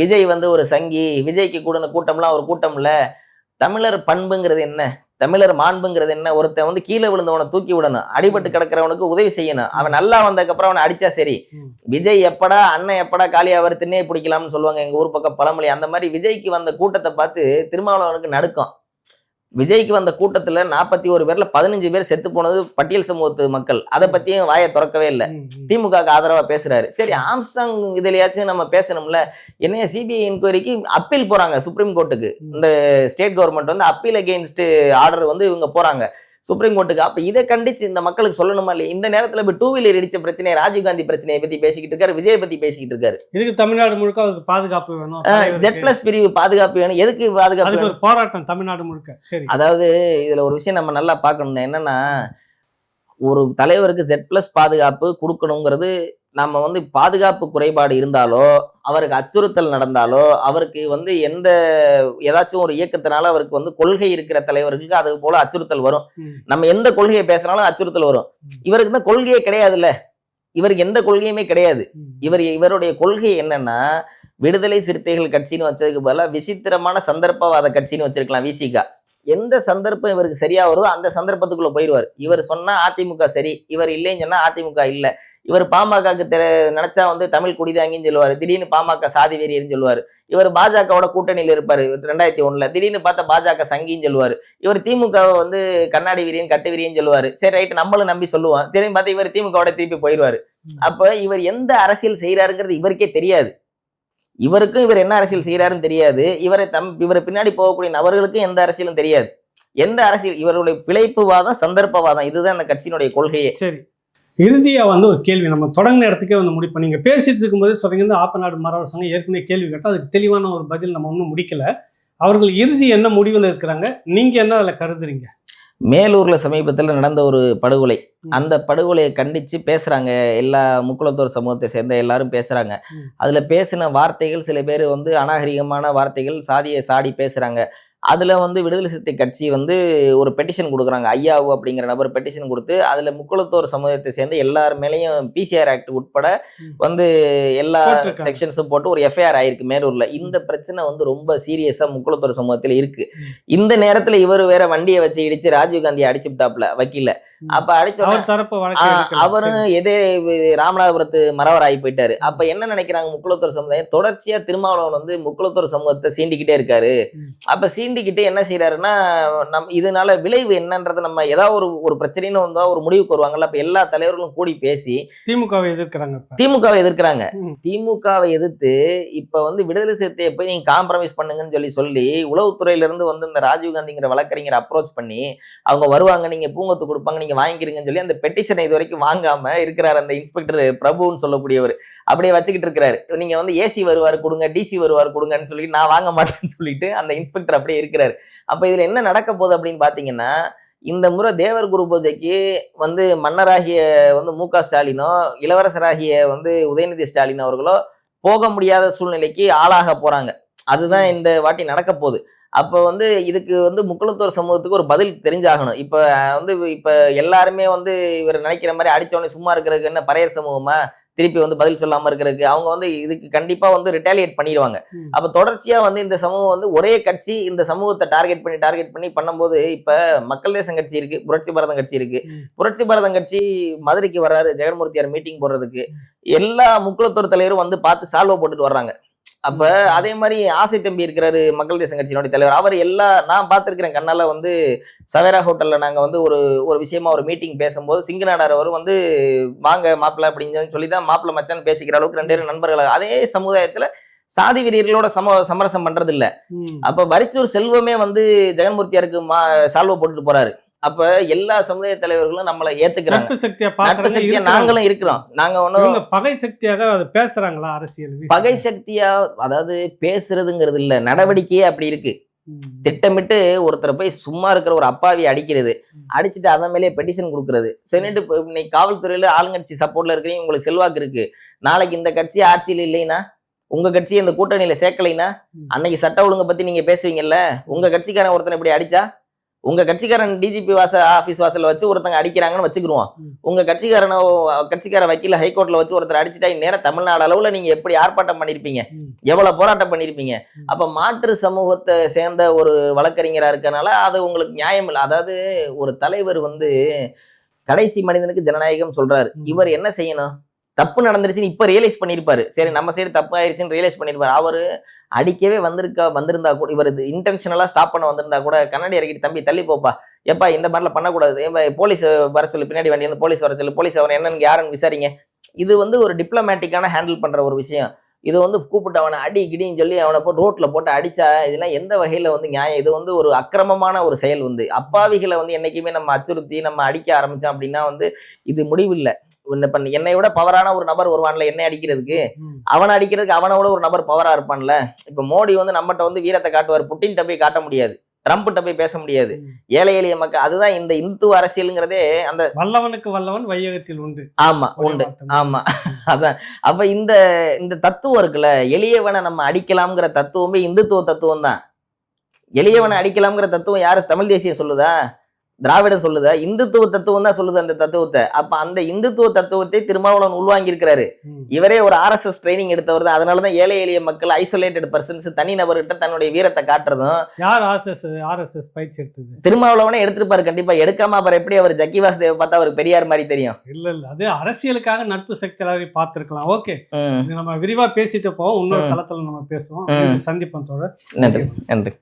விஜய் வந்து ஒரு சங்கி, விஜய்க்கு கூடின கூட்டம்லாம் ஒரு கூட்டம் இல்ல. தமிழர் பண்புங்கிறது என்ன, தமிழர் மாண்புங்கிறது என்ன? ஒருத்தன் வந்து கீழே விழுந்தவனை தூக்கி விடணும், அடிபட்டு கிடக்கிறவனுக்கு உதவி செய்யணும். அவன் நல்லா வந்ததுக்கு அப்புறம் அவனை அடிச்சா சரி. விஜய் எப்படா அண்ணன் எப்படா காலியாவர் திண்ணே பிடிக்கலாம்னு சொல்லுவாங்க எங்க ஊர் பக்கம் பழமொழி. அந்த மாதிரி விஜய்க்கு வந்த கூட்டத்தை பார்த்து திருமாவளவனுக்கு நடுக்கம். விஜய்க்கு வந்த கூட்டத்துல 41 பேர்ல 15 பேர் செத்து போனது பட்டியல் சமூகத்து மக்கள். அதை பத்தியும் வாயை திறக்கவே இல்லை. திமுக ஆதரவா பேசுறாரு. சரி, ஆம்ஸ்ட்ராங் இதுலயாச்சும் நம்ம பேசணும்ல. என்னைய சிபிஐ என்கொயரிக்கு அப்பீல் போறாங்க சுப்ரீம் கோர்ட்டுக்கு. இந்த ஸ்டேட் கவர்மெண்ட் வந்து அப்பீல் அகெயின்ஸ்ட் ஆர்டர் வந்து இவங்க போறாங்க சுப்ரீம் கோர்ட்டுக்கு. அப்ப இதை கண்டிச்சு இந்த மக்களுக்கு சொல்லணுமா இல்லையா? இந்த நேரத்துல இப்ப 2 வீலர் இடிச்ச பிரச்சனை, ராஜீவ்காந்தி பிரச்சனையை பத்தி பேசிக்கிட்டு இருக்காரு, விஜய் பத்தி பேசிக்கிட்டு இருக்காரு. இதுக்கு தமிழ்நாடு முழுக்க அவருக்கு பாதுகாப்பு வேணும், Z+ பிரிவு பாதுகாப்பு வேணும். எதுக்கு பாதுகாப்பு? ஒரு போராட்டம் தமிழ்நாடு முழுக்க. சரி, அதாவது இதுல ஒரு விஷயம் நம்ம நல்லா பார்க்கணும். என்னன்னா, ஒரு தலைவருக்கு Z+ பாதுகாப்பு கொடுக்கணுங்கிறது, நம்ம வந்து பாதுகாப்பு குறைபாடு இருந்தாலோ, அவருக்கு அச்சுறுத்தல் நடந்தாலோ, அவருக்கு வந்து ஏதாச்சும் ஒரு இயக்கத்தினால அவருக்கு வந்து கொள்கை இருக்கிற தலைவருக்கு அது போல அச்சுறுத்தல் வரும். நம்ம எந்த கொள்கையை பேசினாலும் அச்சுறுத்தல் வரும். இவருக்கு தான் கொள்கையே கிடையாதுல்ல. இவருக்கு எந்த கொள்கையுமே கிடையாது. இவருடைய கொள்கை என்னன்னா, விடுதலை சிறுத்தைகள் கட்சின்னு வச்சதுக்கு பதிலாக விசித்திரமான சந்தர்ப்பவாத கட்சின்னு வச்சிருக்கலாம் விசிகா. எந்த சந்தர்ப்பம் இவருக்கு சரியா வருதோ அந்த சந்தர்ப்பத்துக்குள்ள போயிடுவார். இவர் சொன்னா அதிமுக சரி, இவர் இல்லைன்னு சொன்னா அதிமுக இல்ல. இவர் பாமகக்கு நினைச்சா வந்து தமிழ் குடிதாங்கின்னு சொல்லுவாரு, திடீர்னு பாமக சாதி வெறியன்னு சொல்லுவாரு. இவர் பாஜகவோட கூட்டணியில் இருப்பாரு 2001, திடீர்னு பார்த்தா பாஜக சங்கின்னு சொல்லுவாரு. இவர் திமுக வந்து கண்ணாடி வீரியன் கட்டு வீரியன்னு சொல்லுவாரு. சரி ரைட், நம்மளும் நம்பி சொல்லுவான். திடீர்னு பார்த்தா இவர் திமுகவோட திருப்பி போயிடுவாரு. அப்ப இவர் எந்த அரசியல் செய்யறாருங்கிறது இவருக்கே தெரியாது. இவருக்கும் இவர் என்ன அரசியல் செய்யறாருன்னு தெரியாது. இவரை பின்னாடி போகக்கூடிய நபர்களுக்கும் எந்த அரசியலும் தெரியாது. எந்த அரசியல், இவருடைய பிழைப்புவாதம், சந்தர்ப்பவாதம், இதுதான் அந்த கட்சியினுடைய கொள்கையே. சரி, இறுதியா வந்து ஒரு கேள்வி, நம்ம தொடங்கின இடத்துக்கே வந்து முடிப்போம். நீங்க பேசிட்டு இருக்கும்போது சொன்னீங்க ஆப்பநாடு மறவர் சங்கம் ஏற்கனவே கேள்வி கேட்டால் அதுக்கு தெளிவான ஒரு பதில் நம்ம ஒன்றும் முடிக்கல. அவர்கள் இறுதி என்ன முடிவில் இருக்கிறாங்க, நீங்க என்ன அதில் கருதுறீங்க? மேலூர்ல சமீபத்தில் நடந்த ஒரு படுகொலை, அந்த படுகொலையை கண்டிச்சு பேசுறாங்க. எல்லா முக்குளத்தோர் சமூகத்தை சேர்ந்த எல்லாரும் பேசுறாங்க. அதுல பேசின வார்த்தைகள் சில பேர் வந்து அநாகரிகமான வார்த்தைகள், சாதியை சாடி பேசுறாங்க. அதுல வந்து விடுதலை சிறுத்தை கட்சி வந்து ஒரு பெட்டிஷன் கொடுக்குறாங்க. ஐயாவு அப்படிங்கிற நபர் பெட்டிஷன் கொடுத்து அதுல முக்குளத்தோர் சமூகத்தை சேர்ந்த எல்லார் மேலேயும் PCR ஆக்ட் உட்பட வந்து எல்லா செக்ஷன்ஸும் போட்டு ஒரு FIR ஆயிருக்கு மேலூர்ல. இந்த பிரச்சனை வந்து ரொம்ப சீரியஸா முக்குளத்தோர் சமூகத்துல இருக்கு. இந்த நேரத்துல இவர் வேற வண்டியை வச்சு இடிச்சு ராஜீவ்காந்தியை அடிச்சுட்டாப்ல வக்கீல. அப்ப அடிச்ச அவரும் ராமநாதபுரத்து மறவர் ஆகி போயிட்டாரு. அப்ப என்ன நினைக்கிறாங்க முக்குளத்தோர் சமுதாயம், தொடர்ச்சியா திருமாவளவன் வந்து முக்குளத்தோர் சமூகத்தை சீண்டிக்கிட்டே இருக்காரு. அப்ப சீண்டிக்கிட்டு என்ன செய்யறாருன்னா, இதனால விளைவு என்னன்றதை நம்ம ஏதாவது ஒரு பிரச்சனைன்னு வந்தா ஒரு முடிவுக்கு வருவாங்கல்ல. அப்ப எல்லா தலைவர்களும் கூடி பேசி திமுகவை எதிர்க்கிறாங்க. திமுகவை எதிர்க்கிறாங்க. திமுகவை எதிர்த்து இப்ப வந்து விடுதலை சிறுத்தையை போய் நீங்க காம்ப்ரமைஸ் பண்ணுங்கன்னு சொல்லி உளவுத்துறையில இருந்து வந்து இந்த ராஜீவ்காந்திங்கிற வழக்கறிஞர் அப்ரோச் பண்ணி அவங்க வருவாங்க, நீங்க பூங்கொத்து கொடுப்பாங்க, நீங்க வாங்கிக்கிறீங்கன்னு சொல்லி அந்த பெட்டிஷனை இது வரைக்கும் வாங்காம இருக்கிறார் அந்த இன்ஸ்பெக்டர் பிரபுன்னு சொல்லக்கூடியவர். அப்படியே வச்சுக்கிட்டு இருக்கிறாரு. நீங்க வந்து ஏசி வருவாரு கொடுங்க, டிசி வருவாரு கொடுங்கன்னு சொல்லி நான் வாங்க மாட்டேன்னு சொல்லிட்டு அந்த இன்ஸ்பெக்டர் அப்படியே இருக்கிறாரு. அப்ப இதுல என்ன நடக்க போகுது அப்படின்னு பாத்தீங்கன்னா, இந்த முறை தேவர் குரு பூஜைக்கு வந்து மன்னராகிய வந்து மு.க. ஸ்டாலினோ, இளவரசராகிய வந்து உதயநிதி ஸ்டாலின் அவர்களோ போக முடியாத சூழ்நிலைக்கு ஆளாக போறாங்க. அதுதான் இந்த வாட்டி நடக்க போகுது. அப்ப வந்து இதுக்கு வந்து முக்குளத்தோர் சமூகத்துக்கு ஒரு பதில் தெரிஞ்சாகணும். இப்ப எல்லாருமே வந்து இவர் நினைக்கிற மாதிரி அடிச்சவனே சும்மா இருக்கிறதுக்கு என்ன பறையர் சமூகமா திருப்பி வந்து பதில் சொல்லாம இருக்கிறதுக்கு அவங்க வந்து இதுக்கு கண்டிப்பா வந்து ரிட்டாலியேட் பண்ணிடுவாங்க. அப்ப தொடர்ச்சியா வந்து இந்த சமூகம் வந்து ஒரே கட்சி இந்த சமூகத்தை டார்கெட் பண்ணி பண்ணும்போது, இப்ப மக்கள் தேசம் கட்சி இருக்கு, புரட்சி பாரதம் கட்சி இருக்கு. புரட்சி பாரதம் கட்சி மதுரைக்கு வர்றாரு ஜெகன்மூர்த்தியார் மீட்டிங் போடுறதுக்கு. எல்லா முக்குளத்தோர் தலைவரும் வந்து பார்த்து சால்வ போட்டுட்டு வர்றாங்க. அப்ப அதே மாதிரி ஆசை தம்பி இருக்கிறாரு மக்கள் தேசம் கட்சியினுடைய தலைவர். அவர் நான் பார்த்திருக்கிறேன் கண்ணால வந்து சவேரா ஹோட்டல்ல நாங்க வந்து ஒரு விஷயமா ஒரு மீட்டிங் பேசும்போது சிங்கநாடார் அவர் வந்து வாங்க மாப்பிள்ள அப்படின்னு சொல்லிதான் மாப்பிள்ள மச்சான்னு பேசிக்கிற அளவுக்கு 2 பேரும் நண்பர்கள். அதே சமுதாயத்துல சாதி வெறியர்களோட சமரசம் பண்றது இல்ல. அப்ப வரிச்சூர் செல்வமே வந்து ஜெகன்மூர்த்தியாருக்கு சால்வ போட்டுட்டு போறாரு. அப்ப எல்லா சமுதாய தலைவர்களும் நம்மளை ஏத்துக்கிறாங்க. சக்தியா நாங்களும் இருக்கிறோம். நாங்க ஒண்ணும் பகை சக்தியாக பேசுறாங்களா அரசியல்? பகை சக்தியா அதாவது பேசுறதுங்கிறது இல்ல, நடவடிக்கையே அப்படி இருக்கு. திட்டமிட்டு ஒருத்தரை போய் சும்மா இருக்கிற ஒரு அப்பாவியை அடிக்கிறது, அடிச்சுட்டு அவன் மேலே பெட்டிஷன் கொடுக்கறது. சென்னிட்டு இன்னைக்கு காவல்துறையில ஆளுங்கட்சி சப்போர்ட்ல இருக்கிறீங்க, உங்களுக்கு செல்வாக்கு இருக்கு. நாளைக்கு இந்த கட்சி ஆட்சியில் இல்லைன்னா, உங்க கட்சியை இந்த கூட்டணியில சேர்க்கலைன்னா, அன்னைக்கு சட்ட ஒழுங்கை பத்தி நீங்க பேசுவீங்கல்ல. உங்க கட்சிக்காரன் ஒருத்தனை இப்படி அடிச்சா, உங்க கட்சிக்காரன் டிஜிபி ஆபீஸ் வாசல்ல வச்சு ஒருத்தங்க அடிக்கிறாங்கன்னு வச்சுக்கிருவோம். உங்க கட்சிக்கார வக்கீல ஹைகோர்ட்ல வச்சு ஒருத்தர் அடிச்சுட்டா நேரம் தமிழ்நாடு அளவுல நீங்க எப்படி ஆர்ப்பாட்டம் பண்ணிருப்பீங்க, எவ்வளவு போராட்டம் பண்ணிருப்பீங்க. அப்ப மாற்று சமூகத்தை சேர்ந்த ஒரு வழக்கறிஞரா இருக்கனால அது உங்களுக்கு நியாயம் இல்லை. அதாவது ஒரு தலைவர் வந்து கடைசி மனிதனுக்கு ஜனநாயகம் சொல்றாரு. இவர் என்ன செய்யணும்? தப்பு நடந்துருச்சுன்னு இப்ப ரியலைஸ் பண்ணிருப்பாரு. சரி நம்ம சைடு தப்பு ஆயிடுச்சுன்னு ரியலைஸ் பண்ணிருப்பாரு. அவரு அடிக்கவே வந்திருந்தா கூட, இவர் இன்டென்ஷனலா ஸ்டாப் பண்ண வந்திருந்தா கூட கண்ணாடி இறக்கிட்டு தம்பி தள்ளி போப்பா, எப்பா இந்த மாதிரிலாம் பண்ணக்கூடாது, போலீஸ் வர சொல்லி பின்னாடி வண்டி வந்து போலீஸ் வர சொல்லி போலீஸ் அவர் என்னன்னு யாருன்னு விசாரிங்க. இது வந்து ஒரு டிப்ளமேட்டிக்கான ஹேண்டில் பண்ற ஒரு விஷயம். இது வந்து கூப்பிட்டு அவனை அடி கிடின்னு சொல்லி அவனை போட்டு ரோட்ல போட்டு அடிச்சா இதெல்லாம் எந்த வகையில வந்து நியாயம்? இது வந்து ஒரு அக்கிரமமான ஒரு செயல். வந்து அப்பாவிகளை வந்து என்னைக்குமே நம்ம அச்சுறுத்தி நம்ம அடிக்க ஆரம்பிச்சோம் அப்படின்னா வந்து இது முடிவு இல்லை. என்னை விட பவரான ஒரு நபர் வருவான்ல என்னை அடிக்கிறதுக்கு, அவனை அடிக்கிறதுக்கு அவனை விட ஒரு நபர் பவரா இருப்பான்ல. இப்ப மோடி வந்து நம்மகிட்ட வந்து வீரத்தை காட்டுவார், புட்டின்கிட்ட போய் காட்ட முடியாது, ட்ரம்ப்கிட்ட போய் பேச முடியாது. ஏழை எளிய மக்கள், அதுதான் இந்த இந்துத்துவ அரசியலுங்கிறதே. அந்த வல்லவனுக்கு வல்லவன் வையகத்தில் உண்டு. ஆமா உண்டு. ஆமா அதான். அப்ப இந்த தத்துவம் இருக்குல்ல, எளியவனை நம்ம அடிக்கலாம்ங்கிற தத்துவமே இந்துத்துவ தத்துவம் தான். எளியவனை அடிக்கலாம்ங்கிற தத்துவம் யாரு? தமிழ் தேசியம் சொல்லுதா? திராவிடம் சொல்லுதா? இந்துத்துவ தத்துவம் தான் சொல்லுது அந்த தத்துவத்தை. அப்ப அந்த இந்துத்துவ தத்துவத்தை திருமாவளவன் உள்வாங்கி இருக்கிறாரு. இவரே ஒரு RSS ட்ரைனிங் எடுத்தவர் தான். அதனாலதான் ஏழை எளிய மக்கள், ஐசோலேட்டட் பர்சன்ஸ், தனி நபர்கிட்ட தன்னுடைய வீரத்தை காட்டுறதும். யார் RSS பயிற்சி எடுத்தது? திருமாவளவனே எடுத்திருப்பாரு கண்டிப்பா. எடுக்காம அப்புறம் எப்படி அவர் ஜக்கி வாசுதேவ பார்த்தா அவருக்கு பெரியார் மாதிரி தெரியும்? இல்ல அது அரசியலுக்காக நட்பு சக்தி எல்லாரையும் பார்த்திருக்கலாம். ஓகே, நம்ம விரிவா பேசிட்டு போவோம். இன்னொரு தளத்துல நம்ம பேசுவோம். சந்திப்போம் தோழர். நன்றி.